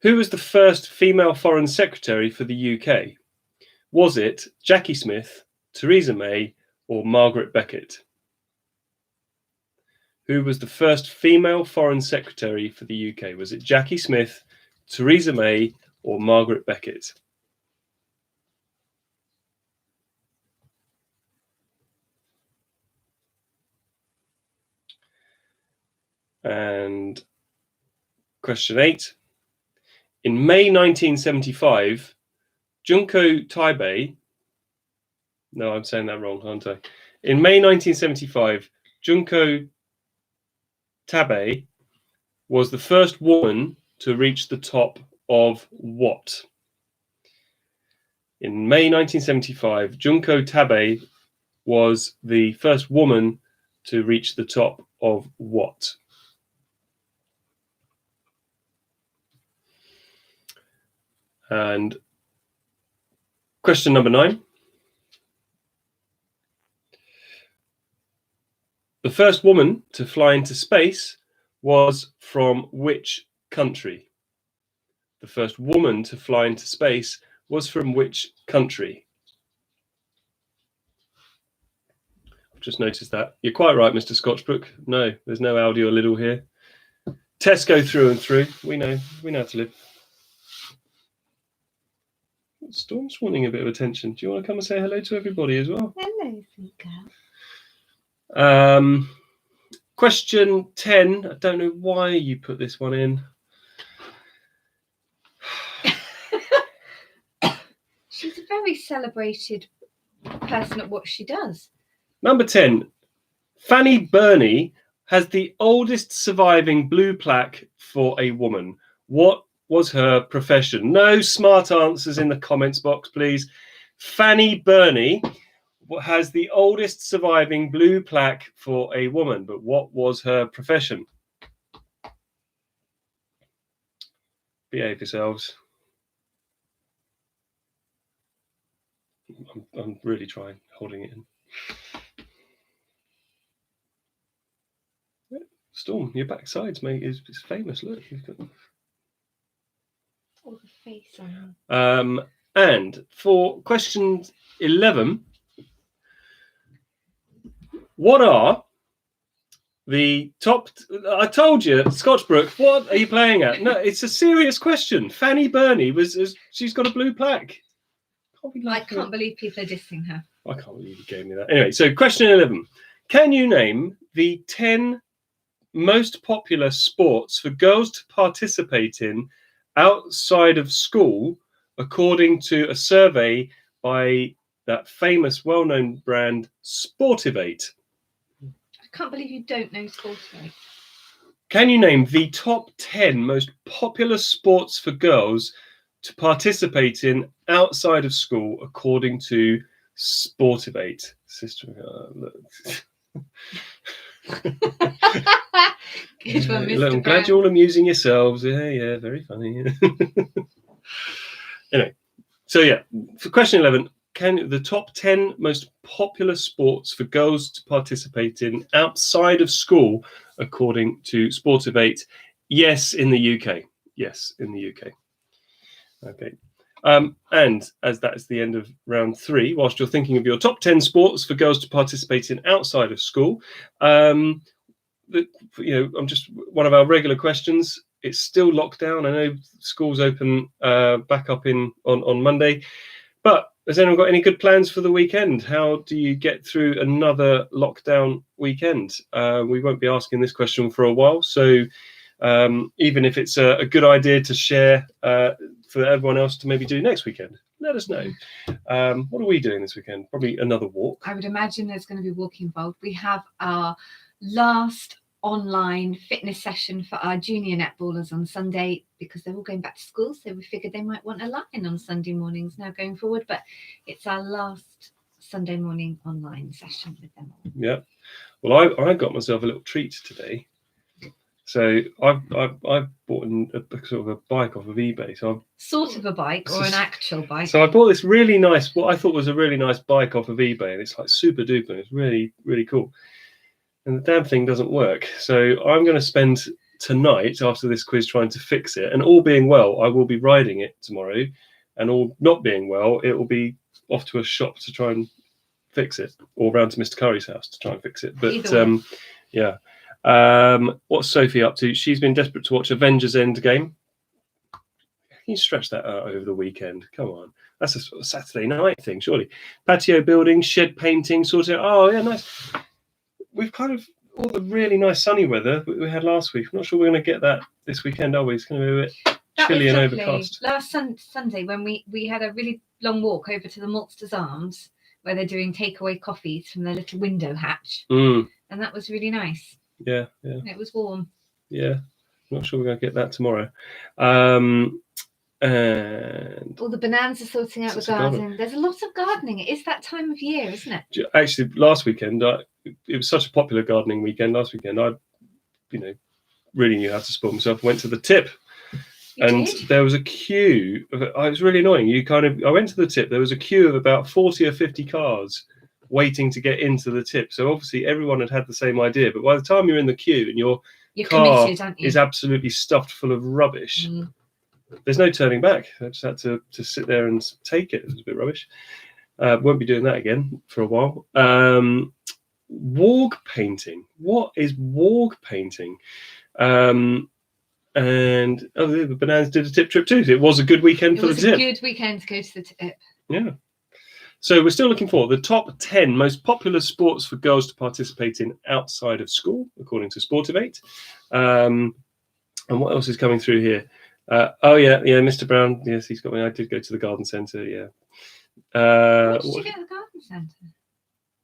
Who was the first female foreign secretary for the UK? Was it Jackie Smith, Theresa May, or Margaret Beckett? Who was the first female foreign secretary for the UK? Was it Jackie Smith, Theresa May, or Margaret Beckett? And question 8. In May 1975, Junko Taibei, no, I'm saying that wrong, aren't I? In May 1975, Junko Taibei was the first woman to reach the top of what? In May 1975, Junko Taibei was the first woman to reach the top of what? And question number 9. The first woman to fly into space was from which country? The first woman to fly into space was from which country? I've just noticed that. You're quite right, Mr. Scotchbrook. No, there's no Aldi or Lidl here. Tesco through and through. We know how to live. Storm's wanting a bit of attention. Do you want to come and say hello to everybody as well? Hello, sweet girl. Question 10. I don't know why you put this one in. She's a very celebrated person at what she does. Number 10. Fanny Burney has the oldest surviving blue plaque for a woman. What was her profession? No smart answers in the comments box, please. Fanny Burney has the oldest surviving blue plaque for a woman, but what was her profession? Behave yourselves. I'm really trying, holding it in. Storm, your backsides, mate, is famous. Look, you've got all the face on. And for question 11, what are the top? I told you, Scotchbrook. What are you playing at? No, it's a serious question. Fanny Burney she's got a blue plaque. I can't believe people are dissing her. I can't believe you gave me that. Anyway, so question 11. Can you name the 10 most popular sports for girls to participate in outside of school, according to a survey by that famous, well-known brand, Sportivate? I can't believe you don't know Sportivate. Can you name the top 10 most popular sports for girls to participate in outside of school, according to Sportivate? Sister, look. Good one, Mr. Look, I'm glad you're all amusing yourselves. Yeah, very funny. Anyway, so yeah, for question 11, can the top 10 most popular sports for girls to participate in outside of school, according to Sportivate? Yes, in the UK. Yes, in the UK. Okay. And as that is the end of round 3, whilst you're thinking of your top 10 sports for girls to participate in outside of school, I'm just one of our regular questions. It's still locked down. I know schools open back up on Monday, but has anyone got any good plans for the weekend? How do you get through another lockdown weekend? We won't be asking this question for a while, so even if it's a good idea to share for everyone else to maybe do next weekend. let us know. What are we doing this weekend? Probably another walk. I would imagine there's going to be walking involved. We have our last online fitness session for our junior netballers on Sunday because they're all going back to school. So we figured they might want a line on Sunday mornings now going forward. But it's our last Sunday morning online session with them all. Yeah. Well, I got myself a little treat today. So I've bought a sort of a bike off of eBay. So Sort of a bike or an actual bike. So I bought this really nice, what I thought was a really nice bike off of eBay, and it's like super duper. It's really, really cool. And the damn thing doesn't work. So I'm going to spend tonight after this quiz trying to fix it. And all being well, I will be riding it tomorrow. And all not being well, it will be off to a shop to try and fix it, or round to Mr. Curry's house to try and fix it. But yeah. What's Sophie up to? She's been desperate to watch Avengers Endgame. Can you stretch that out over the weekend? Come on. That's a sort of Saturday night thing, surely. Patio building, shed painting, sorting out. Oh, yeah, nice. We've kind of all the really nice sunny weather we had last week. I'm not sure we're going to get that this weekend, are we? It's going to be a bit chilly and overcast. Last Sunday, when we had a really long walk over to the Maltsters Arms, where they're doing takeaway coffees from their little window hatch. And that was really nice. Yeah. It was warm. Yeah. I'm not sure we're going to get that tomorrow. And all the bananas are sorting out the garden. There's a lot of gardening. It is that time of year, isn't it? Actually, last weekend, it was such a popular gardening weekend. Last weekend, I really knew how to spoil myself. Went to the tip, and there was a queue. It was really annoying. I went to the tip. There was a queue of about 40 or 50 cars waiting to get into the tip. So obviously, everyone had the same idea. But by the time you're in the queue and your car committed, aren't you? Is absolutely stuffed full of rubbish. There's no turning back. I just had to sit there and take it. It was a bit rubbish. Won't be doing that again for a while. Warg painting. What is warg painting? And the bananas did a tip trip too. It was a good weekend for the tip. It was a good weekend to go to the tip. Yeah. So we're still looking for the top 10 most popular sports for girls to participate in outside of school, according to Sportivate. And what else is coming through here? Mr. Brown. Yes, he's got me. I did go to the garden centre. Yeah. What did you get at the garden centre?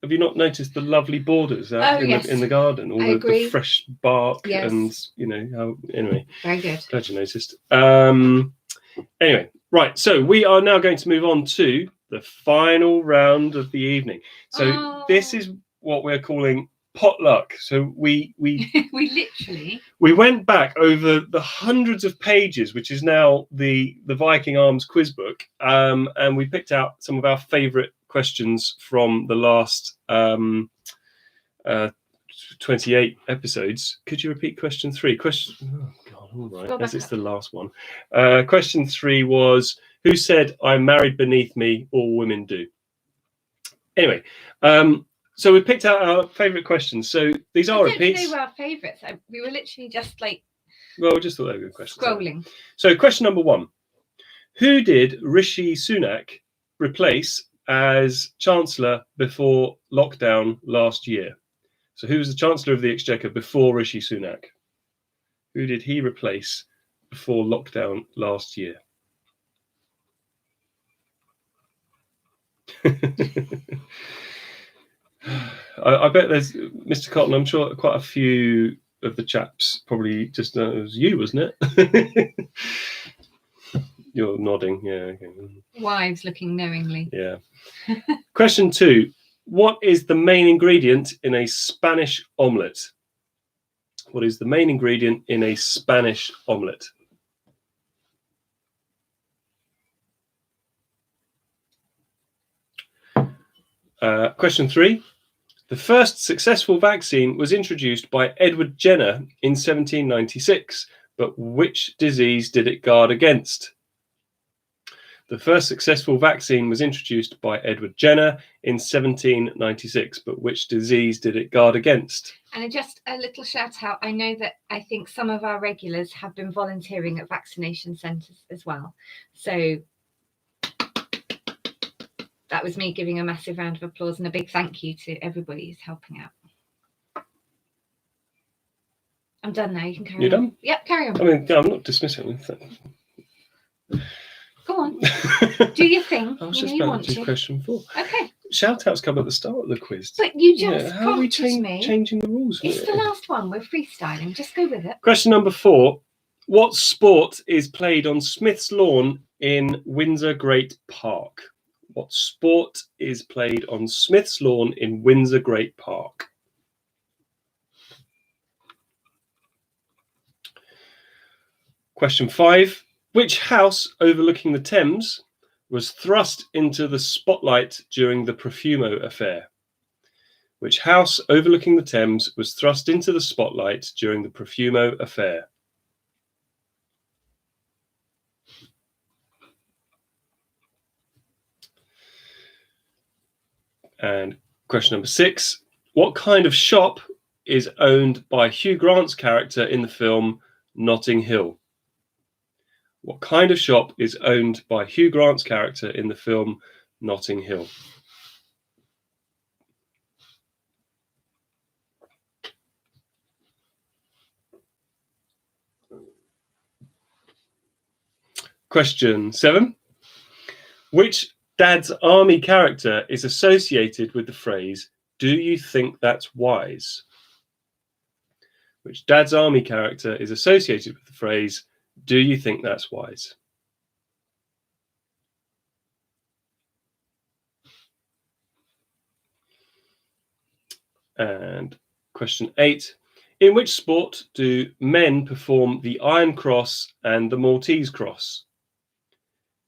Have you not noticed the lovely borders out in the garden? All the fresh bark and anyway. Very good. Glad you noticed. Anyway, right. So we are now going to move on to the final round of the evening. So this is what we're calling potluck. So we we went back over the hundreds of pages, which is now the Viking Arms quiz book, and we picked out some of our favourite questions from the last 28 episodes. Could you repeat question 3? All right, as it's the last one. Question 3 was, who said I married beneath me, all women do? Anyway, so we picked out our favourite questions. So these are repeats. They were our favourites. We were literally just like... Well, we just thought they were good questions. Scrolling. So question number 1. Who did Rishi Sunak replace as Chancellor before lockdown last year? So who was the Chancellor of the Exchequer before Rishi Sunak? Who did he replace before lockdown last year? I bet there's Mr. Cotton. I'm sure quite a few of the chaps probably just know it was you, wasn't it? You're nodding. Yeah. Okay. Wives looking knowingly. Yeah. Question 2. What is the main ingredient in a Spanish omelette? What is the main ingredient in a Spanish omelette? Question 3. The first successful vaccine was introduced by Edward Jenner in 1796, but which disease did it guard against? The first successful vaccine was introduced by Edward Jenner in 1796, but which disease did it guard against? And just a little shout out. I know that I think some of our regulars have been volunteering at vaccination centres as well. So that was me giving a massive round of applause and a big thank you to everybody who's helping out. I'm done now. You can carry on. You're done? Yep, carry on. I mean, I'm not dismissing. Go Go on. Do your thing. I was You just know you about want to do to. question 4. Okay. Shout outs come at the start of the quiz. But you just how are we prompted me. changing the rules? It's the last one. We're freestyling. Just go with it. Question number 4. What sport is played on Smith's Lawn in Windsor Great Park? What sport is played on Smith's Lawn in Windsor Great Park? Question 5. Which house overlooking the Thames was thrust into the spotlight during the Profumo affair? Which house overlooking the Thames was thrust into the spotlight during the Profumo affair? And question number 6. What kind of shop is owned by Hugh Grant's character in the film Notting Hill? What kind of shop is owned by Hugh Grant's character in the film Notting Hill? Question 7. Which Dad's Army character is associated with the phrase, "Do you think that's wise?" Which Dad's Army character is associated with the phrase, "Do you think that's wise?" And question 8. In which sport do men perform the Iron Cross and the Maltese Cross?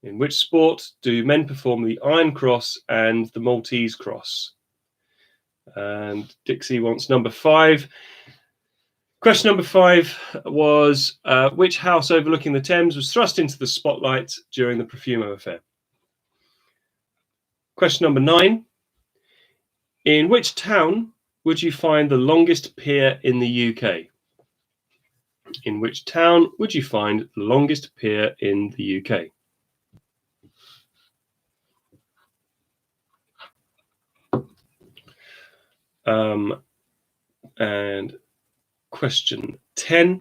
In which sport do men perform the Iron Cross and the Maltese Cross? And Dixie wants number 5. Question number 5 was which house overlooking the Thames was thrust into the spotlight during the Profumo affair? Question number 9. In which town would you find the longest pier in the UK? In which town would you find the longest pier in the UK? And question 10.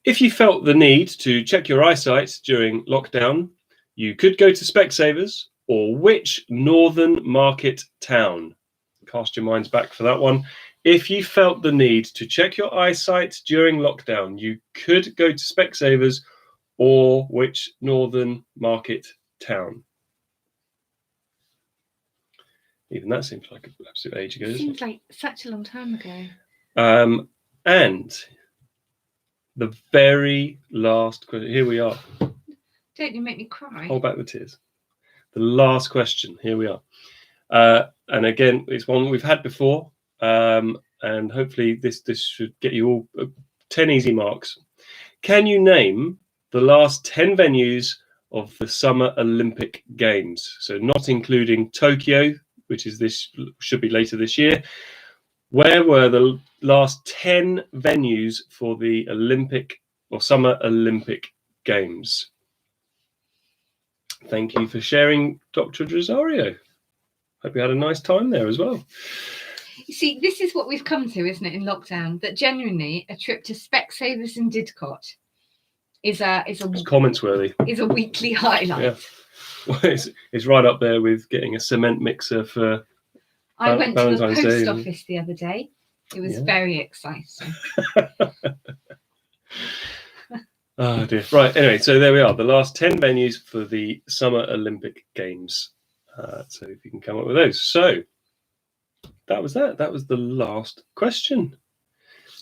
If you felt the need to check your eyesight during lockdown, you could go to Specsavers or which northern market town? Cast your minds back for that one. If you felt the need to check your eyesight during lockdown, you could go to Specsavers or which northern market town? Even that seems like an absolute age ago. Seems like such a long time ago. And the very last question. Here we are. Don't you make me cry? Hold back the tears. The last question. Here we are. And again, it's one we've had before. And hopefully this should get you all 10 easy marks. Can you name the last 10 venues of the Summer Olympic Games? So not including Tokyo, which is should be later this year. Where were the last 10 venues for the Olympic or Summer Olympic Games? Thank you for sharing, Dr. Rosario. Hope you had a nice time there as well. You see, this is what we've come to, isn't it, in lockdown? That genuinely a trip to Specsavers and Didcot is comments worthy. Is a weekly highlight. Yeah. Well, it's right up there with getting a cement mixer for I went to the Valentine's post Day. office the other day. It was very exciting. Oh dear. Right. Anyway, so there we are. The last 10 venues for the Summer Olympic Games. So if you can come up with those. So that was that. That was the last question.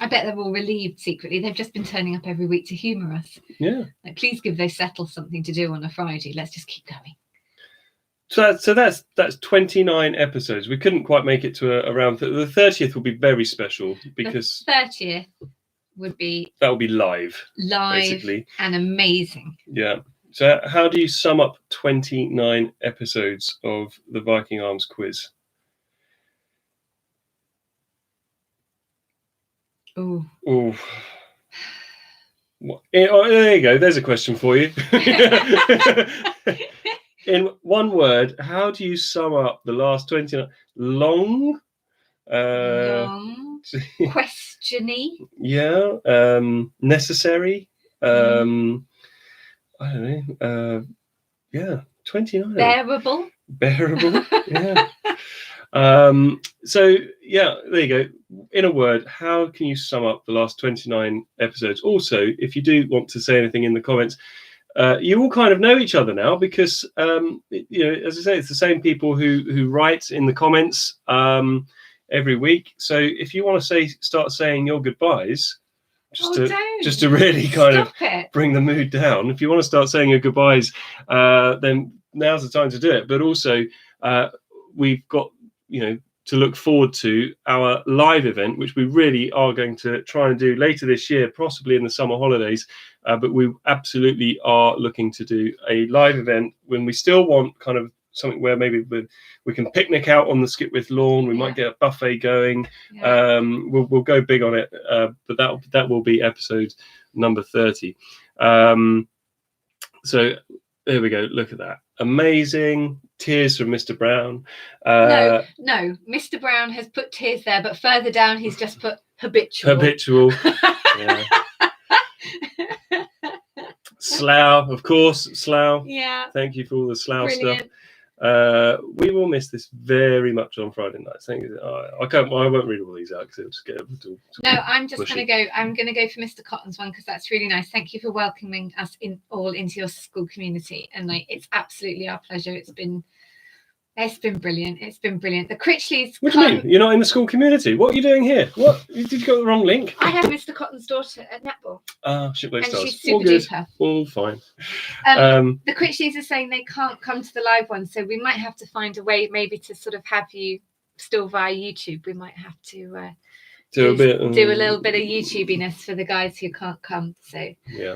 I bet they're all relieved secretly. They've just been turning up every week to humour us. Yeah. Like, please give those settle something to do on a Friday. Let's just keep going. So that's 29 episodes. We couldn't quite make it to around the 30th will be very special because the 30th would be live basically. And amazing. Yeah. So how do you sum up 29 episodes of the Viking Arms quiz? Oh. There you go. There's a question for you. In one word, how do you sum up the last 29? Long. Long. Questiony. Yeah. Necessary. I don't know. Yeah, 29. Bearable. Bearable. Yeah. So yeah, there you go. In a word, how can you sum up the last 29 episodes? Also, if you do want to say anything in the comments, you all kind of know each other now because as I say, it's the same people who write in the comments every week. So if you want to start saying your goodbyes, just to really kind of bring the mood down. If you want to start saying your goodbyes, then now's the time to do it. But also, we've got to look forward to our live event, which we really are going to try and do later this year, possibly in the summer holidays. But we absolutely are looking to do a live event when we still want kind of something where maybe we can picnic out on the Skipwith lawn. We might get a buffet going. Yeah. We'll go big on it, but that will be episode number 30. So there we go. Look at that. Amazing tears from Mr. Brown. No, Mr. Brown has put tears there, but further down he's just put habitual. Yeah. Slough, of course, Slough. Yeah. Thank you for all the Slough stuff. We will miss this very much on Friday nights. I won't read all these out because it'll just get I'm just going to go. I'm going to go for Mr. Cotton's one because that's really nice. Thank you for welcoming us all into your school community, and it's absolutely our pleasure. It's been brilliant. It's been brilliant. The Critchleys. What do you mean? You're not in the school community? What are you doing here? What? Did you got the wrong link? I have Mr. Cotton's daughter at netball. Shipload stars. She's super duper. All fine. The Critchleys are saying they can't come to the live one, so we might have to find a way maybe to sort of have you still via YouTube. We might have to do a little bit of YouTubiness for the guys who can't come. So yeah.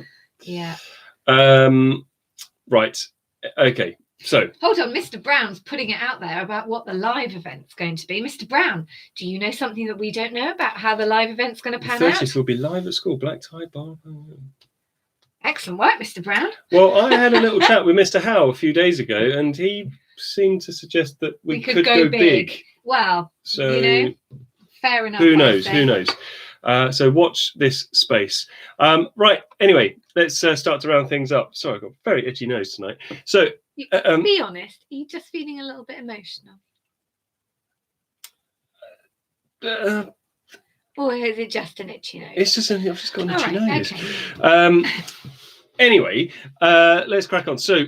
Right. Okay. So hold on, Mr. Brown's putting it out there about what the live event's going to be. Mr. Brown, do you know something that we don't know about how the live event's going to pan out? 30th will be live at school, black tie bar. Excellent work, Mr. Brown. Well, I had a little chat with Mr. Howe a few days ago, and he seemed to suggest that we could go big. Well, so fair enough. Who knows? So watch this space. Right. Anyway, let's start to round things up. Sorry, I've got a very itchy nose tonight. So. Be honest, are you just feeling a little bit emotional? Or is it just an itchy nose? It's just I've just got an itchy nose. Okay. Anyway, let's crack on. So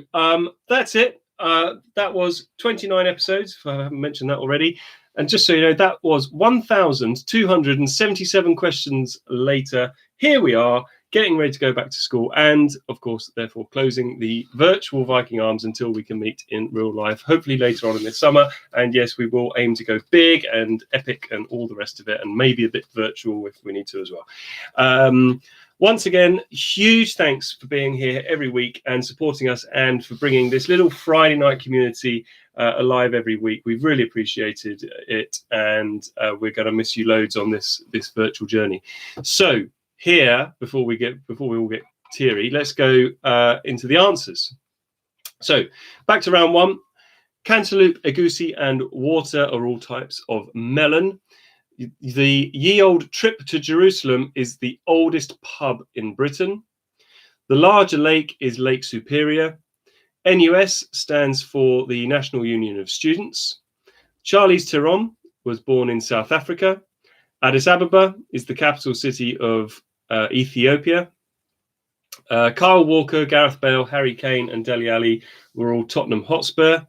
that's it. That was 29 episodes, if I haven't mentioned that already. And just so you know, that was 1,277 questions later. Here we are, getting ready to go back to school, and of course, therefore, closing the virtual Viking Arms until we can meet in real life, hopefully later on in this summer. And yes, we will aim to go big and epic and all the rest of it, and maybe a bit virtual if we need to as well. Once again, huge thanks for being here every week and supporting us, and for bringing this little Friday night community alive every week. We've really appreciated it, and we're going to miss you loads on this virtual journey. So here, before we all get teary, let's go into the answers. So back to round one. Cantaloupe, egusi, and water are all types of melon. The ye old trip to Jerusalem is the oldest pub in Britain. The larger lake is Lake Superior. NUS stands for the National Union of Students. Charlize Theron was born in South Africa. Addis Ababa is the capital city of Ethiopia. Kyle Walker, Gareth Bale, Harry Kane, and Dele Alli were all Tottenham Hotspur.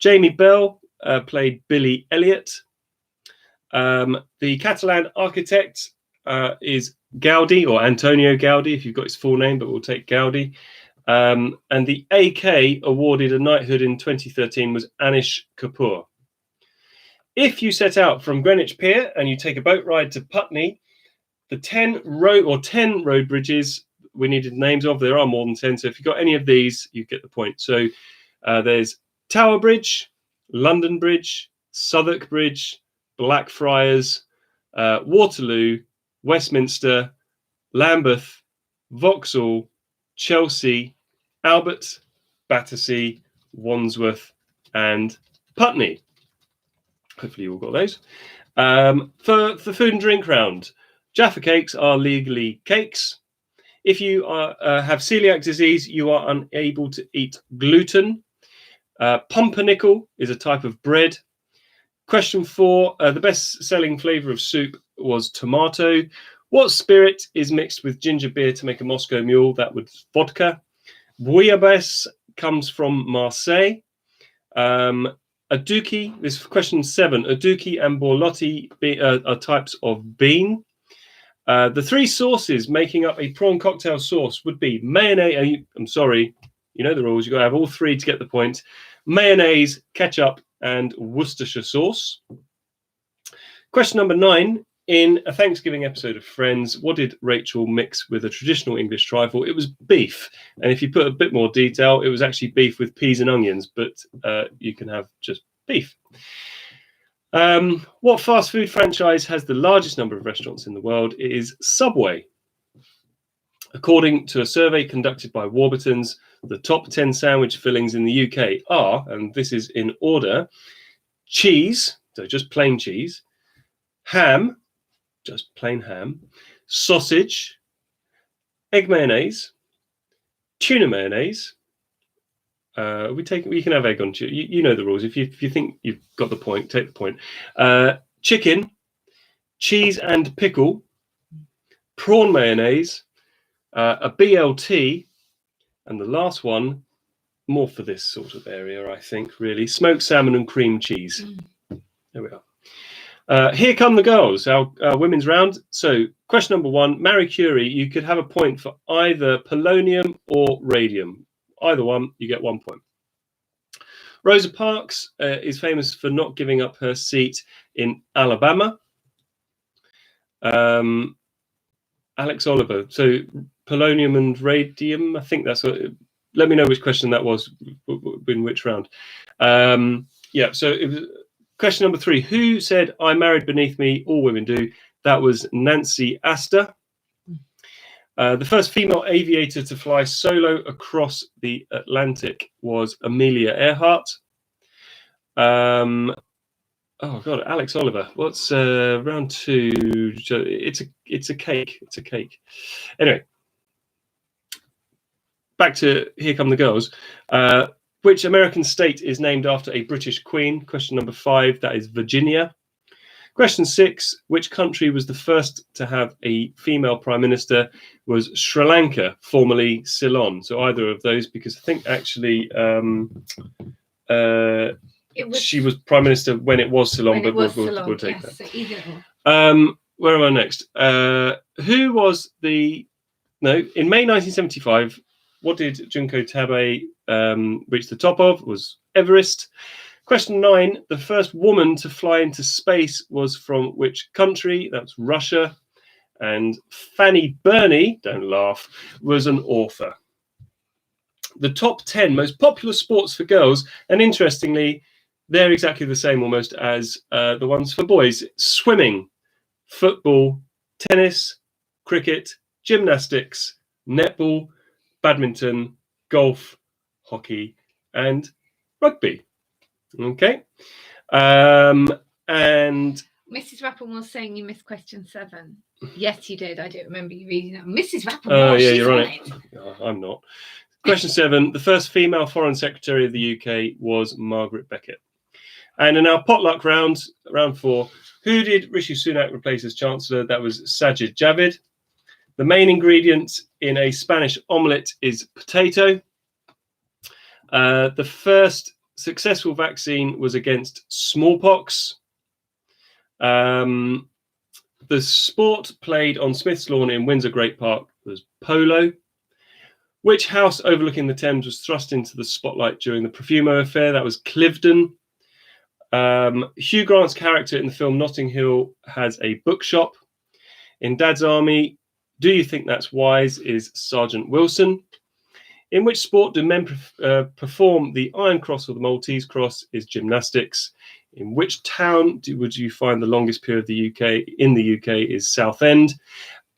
Jamie Bell played Billy Elliot. The Catalan architect is Gaudi, or Antonio Gaudi, if you've got his full name, but we'll take Gaudi. And the AK awarded a knighthood in 2013 was Anish Kapoor. If you set out from Greenwich Pier and you take a boat ride to Putney, the 10 road bridges we needed names of, there are more than 10. So if you've got any of these, you get the point. So there's Tower Bridge, London Bridge, Southwark Bridge, Blackfriars, Waterloo, Westminster, Lambeth, Vauxhall, Chelsea, Albert, Battersea, Wandsworth, and Putney. Hopefully you all got those. For the food and drink round, Jaffa cakes are legally cakes. If you have celiac disease, you are unable to eat gluten. Pumpernickel is a type of bread. Question 4, the best-selling flavour of soup was tomato. What spirit is mixed with ginger beer to make a Moscow Mule? That was vodka. Bouillabaisse comes from Marseille. Aduki, this is question 7. Aduki and borlotti are types of bean. The 3 sauces making up a prawn cocktail sauce would be mayonnaise. I'm sorry, you know the rules. You've got to have all 3 to get the point. Mayonnaise, ketchup, and Worcestershire sauce. Question number 9. In a Thanksgiving episode of Friends, what did Rachel mix with a traditional English trifle? It was beef. And if you put a bit more detail, it was actually beef with peas and onions, but you can have just beef. What fast food franchise has the largest number of restaurants in the world? It is Subway. According to a survey conducted by Warburton's, the top 10 sandwich fillings in the UK are, and this is in order, cheese, so just plain cheese, ham, just plain ham, sausage, egg mayonnaise, tuna mayonnaise. We can have egg on tuna. You know the rules. If you think you've got the point, take the point. Chicken, cheese and pickle, prawn mayonnaise, a BLT, and the last one, more for this sort of area, I think, really, smoked salmon and cream cheese. There we are. Here come the girls, our women's round. So question number 1, Marie Curie, you could have a point for either polonium or radium. Either one, you get 1 point. Rosa Parks is famous for not giving up her seat in Alabama. Alex Oliver, so polonium and radium, I think that's what, let me know which question that was, in which round. Yeah, so it was question number 3. Who said, I married beneath me, all women do? That was Nancy Astor. The first female aviator to fly solo across the Atlantic was Amelia Earhart. Oh God, Alex Oliver. What's round 2? It's a cake. It's a cake. Anyway, back to Here Come the Girls. Which American state is named after a British queen? Question number 5. That is Virginia. Question 6, which country was the first to have a female prime minister? Was Sri Lanka, formerly Ceylon. So either of those, because I think actually she was prime minister when it was Ceylon, but we'll take that. So either. Where am I next? Who was in May 1975, what did Junko Tabe reach the top of? Was Everest. Question 9, the first woman to fly into space was from which country? That's Russia. And Fanny Burney, don't laugh, was an author. The top 10 most popular sports for girls, and interestingly, they're exactly the same almost as the ones for boys. Swimming, football, tennis, cricket, gymnastics, netball, badminton, golf, hockey, and rugby. Okay. And Mrs. Rappel was saying you missed question 7. Yes, you did. I don't remember you reading that. Mrs. Rappel. Oh, yeah, you're right. Oh, I'm not. Question 7. The first female foreign secretary of the UK was Margaret Beckett. And in our potluck round 4, who did Rishi Sunak replace as Chancellor? That was Sajid Javid. The main ingredient in a Spanish omelette is potato. The first successful vaccine was against smallpox. The sport played on Smith's Lawn in Windsor Great Park was polo. Which house overlooking the Thames was thrust into the spotlight during the Profumo affair? That was Cliveden. Hugh Grant's character in the film Notting Hill has a bookshop. In Dad's Army, Do You Think That's Wise? Is Sergeant Wilson. In which sport do men perform the Iron Cross or the Maltese Cross? Is gymnastics. In which town would you find the longest pier of the UK? In the UK is Southend.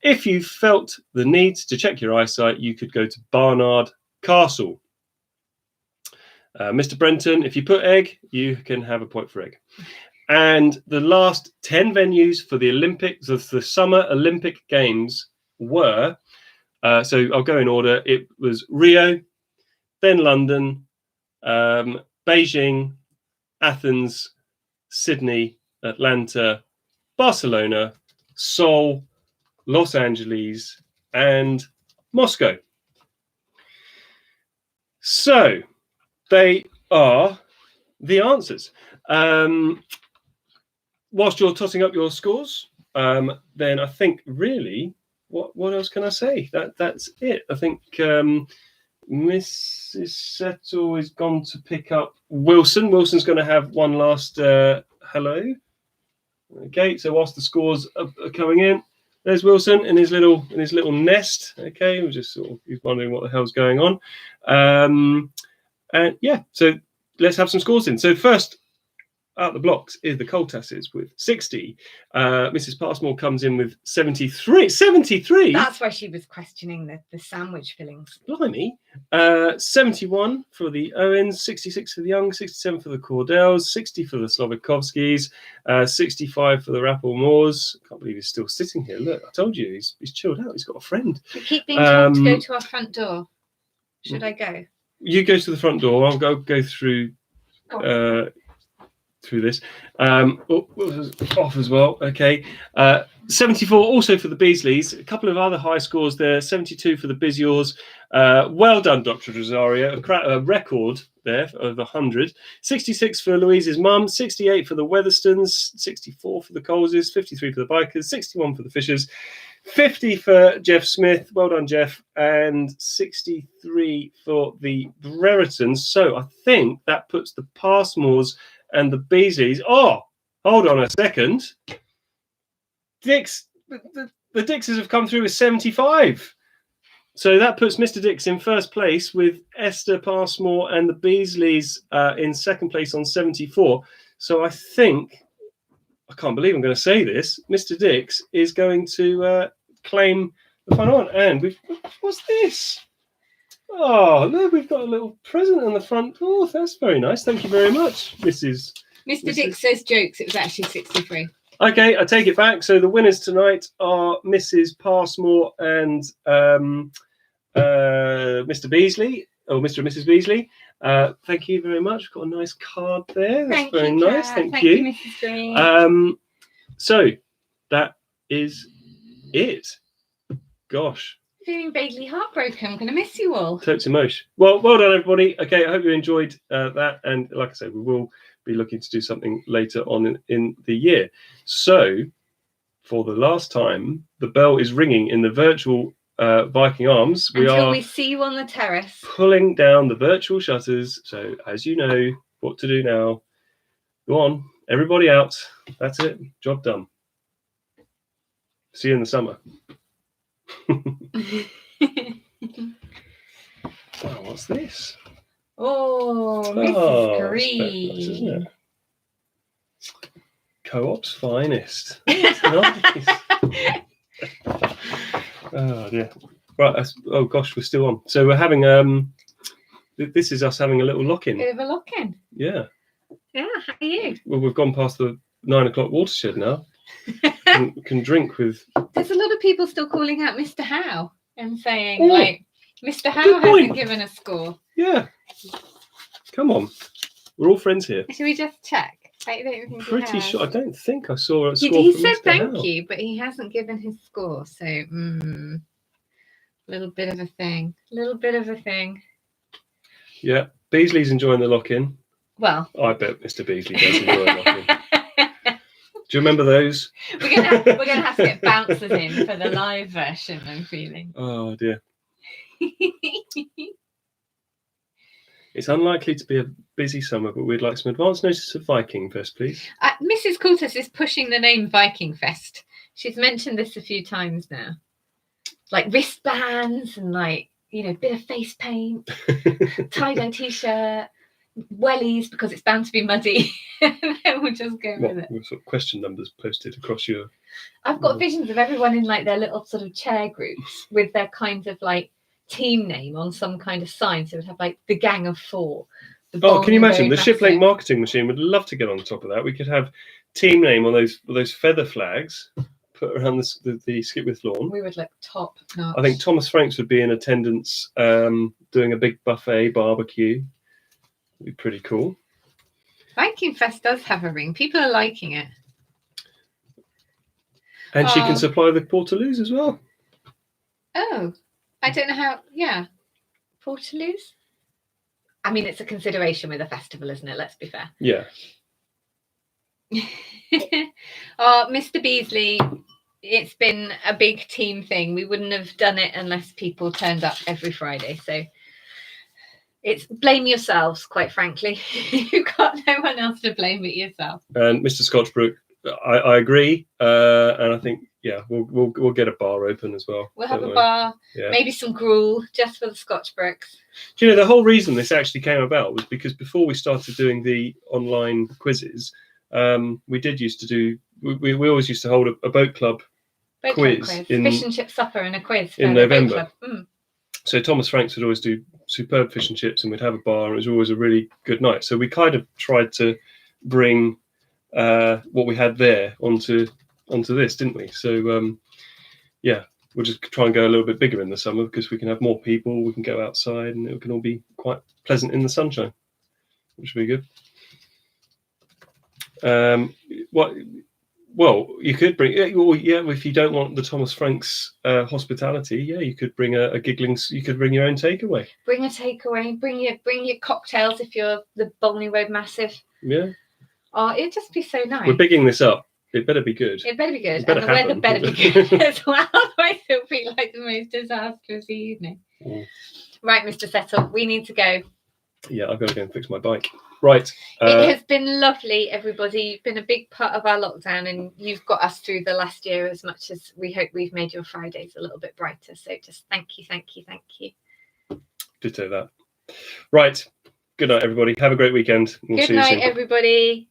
If you felt the need to check your eyesight, you could go to Barnard Castle. Mr. Brenton, if you put egg, you can have a point for egg. And the last 10 venues for the Olympics, of the Summer Olympic Games, were So I'll go in order. It was Rio, then London, Beijing, Athens, Sydney, Atlanta, Barcelona, Seoul, Los Angeles, and Moscow. So they are the answers. Whilst you're totting up your scores, then I think really, what else can I say? That's it. I think Mrs. Settle is gone to pick up Wilson. Wilson's going to have one last hello. Okay, so whilst the scores are coming in, there's Wilson in his little nest. Okay, we're just he's wondering what the hell's going on. And yeah, so let's have some scores in. So first out the blocks is the Coltasses with 60. Mrs. Passmore comes in with 73. 73? That's why she was questioning the sandwich fillings. Blimey. 71 for the Owens, 66 for the Young, 67 for the Cordells, 60 for the Slovakovskis, 65 for the Rappel Moores. I can't believe he's still sitting here. Look, I told you, he's chilled out. He's got a friend. We keep being told to go to our front door. Should I go? You go to the front door. I'll go through through this. Off as well. Okay. 74 also for the Beasleys. A couple of other high scores there. 72 for the Biziors. Well done, Dr. Rosario. A record there of 100. 66 for Louise's mum. 68 for the Weatherstons. 64 for the Coleses. 53 for the Bikers. 61 for the Fishers. 50 for Jeff Smith. Well done, Jeff. And 63 for the Breretons. So I think that puts the Passmores and the Beasleys. Oh, hold on a second. The Dixes have come through with 75. So that puts Mr. Dix in first place with Esther Passmore and the Beasleys in second place on 74. So I think, I can't believe I'm going to say this, Mr. Dix is going to claim the final one. And what's this? Oh, look, we've got a little present on the front. Oh, that's very nice. Thank you very much, Mrs. Mr. Dix says jokes. It was actually 63. Okay, I take it back. So the winners tonight are Mrs. Passmore and Mr. Beasley, or Mr. and Mrs. Beasley. Thank you very much. Got a nice card there. That's very nice. Thank you. Mrs. Green. So that is it. Gosh. Feeling vaguely heartbroken. I'm going to miss you all. Totes emotion. Well done, everybody. Okay, I hope you enjoyed that. And like I said, we will be looking to do something later on in the year. So, for the last time, the bell is ringing in the virtual Viking Arms. Until we see you on the terrace. Pulling down the virtual shutters. So, as you know what to do now, go on, everybody out. That's it. Job done. See you in the summer. Oh, what's this? Oh, Mrs. Green. Nice, isn't it? Co-op's finest. That's nice. Oh dear. Right. Oh gosh, we're still on. So we're having this is us having a little lock-in. Bit of a lock-in. Yeah. Yeah. How are you? Well, we've gone past the 9 o'clock watershed now. Can drink with. There's a lot of people still calling out Mr. Howe and saying like Mr. Howe hasn't given a score. Yeah. Come on. We're all friends here. Should we just check? I don't think Pretty sure. I don't think I saw a score. He from said Mr. thank Howe. you, but he hasn't given his score. So, little bit of a thing. Little bit of a thing. Yeah. Beasley's enjoying the lock-in. Well, I bet Mr. Beasley does enjoy the lock-in. Do you remember those? We're gonna have to get bouncers in for the live version, I'm feeling. Oh dear. It's unlikely to be a busy summer, but we'd like some advance notice of Viking Fest, please. Mrs. Coulter is pushing the name Viking Fest. She's mentioned this a few times now. Like wristbands and bit of face paint, tie-dye t-shirt, wellies because it's bound to be muddy. And then we'll just go with it. Sort of question numbers posted across your... I've got visions of everyone in their little sort of chair groups with their kind of team name on some kind of sign. So it would have the Gang of Four. Oh, can you imagine? The Shiplake marketing machine would love to get on top of that. We could have team name on those feather flags put around the Skipwith lawn. We would look top notch. I think Thomas Franks would be in attendance, doing a big buffet barbecue. It'd be pretty cool. Viking Fest does have a ring. People are liking it. And she can supply the Portaloos as well. Oh, I don't know how. Yeah, Portaloos. I mean, it's a consideration with a festival, isn't it? Let's be fair. Yeah. Oh, Mr. Beasley, it's been a big team thing. We wouldn't have done it unless people turned up every Friday. So it's blame yourselves, quite frankly. You've got no one else to blame but yourself. And Mr. Scotchbrook, I agree. And I think, yeah, we'll get a bar open as well. We'll have a bar, maybe some gruel just for the Scotchbrooks. Do you know, the whole reason this actually came about was because before we started doing the online quizzes, we always used to hold a boat club quiz. Fish and chip supper and a quiz in November. So Thomas Franks would always do superb fish and chips, and we'd have a bar, and it was always a really good night. So we kind of tried to bring what we had there onto this, didn't we? So yeah, we'll just try and go a little bit bigger in the summer because we can have more people, we can go outside, and it can all be quite pleasant in the sunshine, which would be good. Well, you could bring, if you don't want the Thomas Franks hospitality, you could bring a giggling. You could bring your own takeaway. Bring a takeaway. Bring your cocktails if you're the Bolney Road Massive. Yeah. Oh, it'd just be so nice. We're bigging this up. It better be good. It better be good, and the weather better be good as well. Otherwise, it'll be like the most disastrous evening. Right, Mr. Settle, we need to go. Yeah, I've got to go and fix my bike. Right. It has been lovely, everybody. You've been a big part of our lockdown, and you've got us through the last year as much as we hope we've made your Fridays a little bit brighter. So just thank you, thank you, thank you. Ditto that. Right. Good night, everybody. Have a great weekend. Good night, everybody.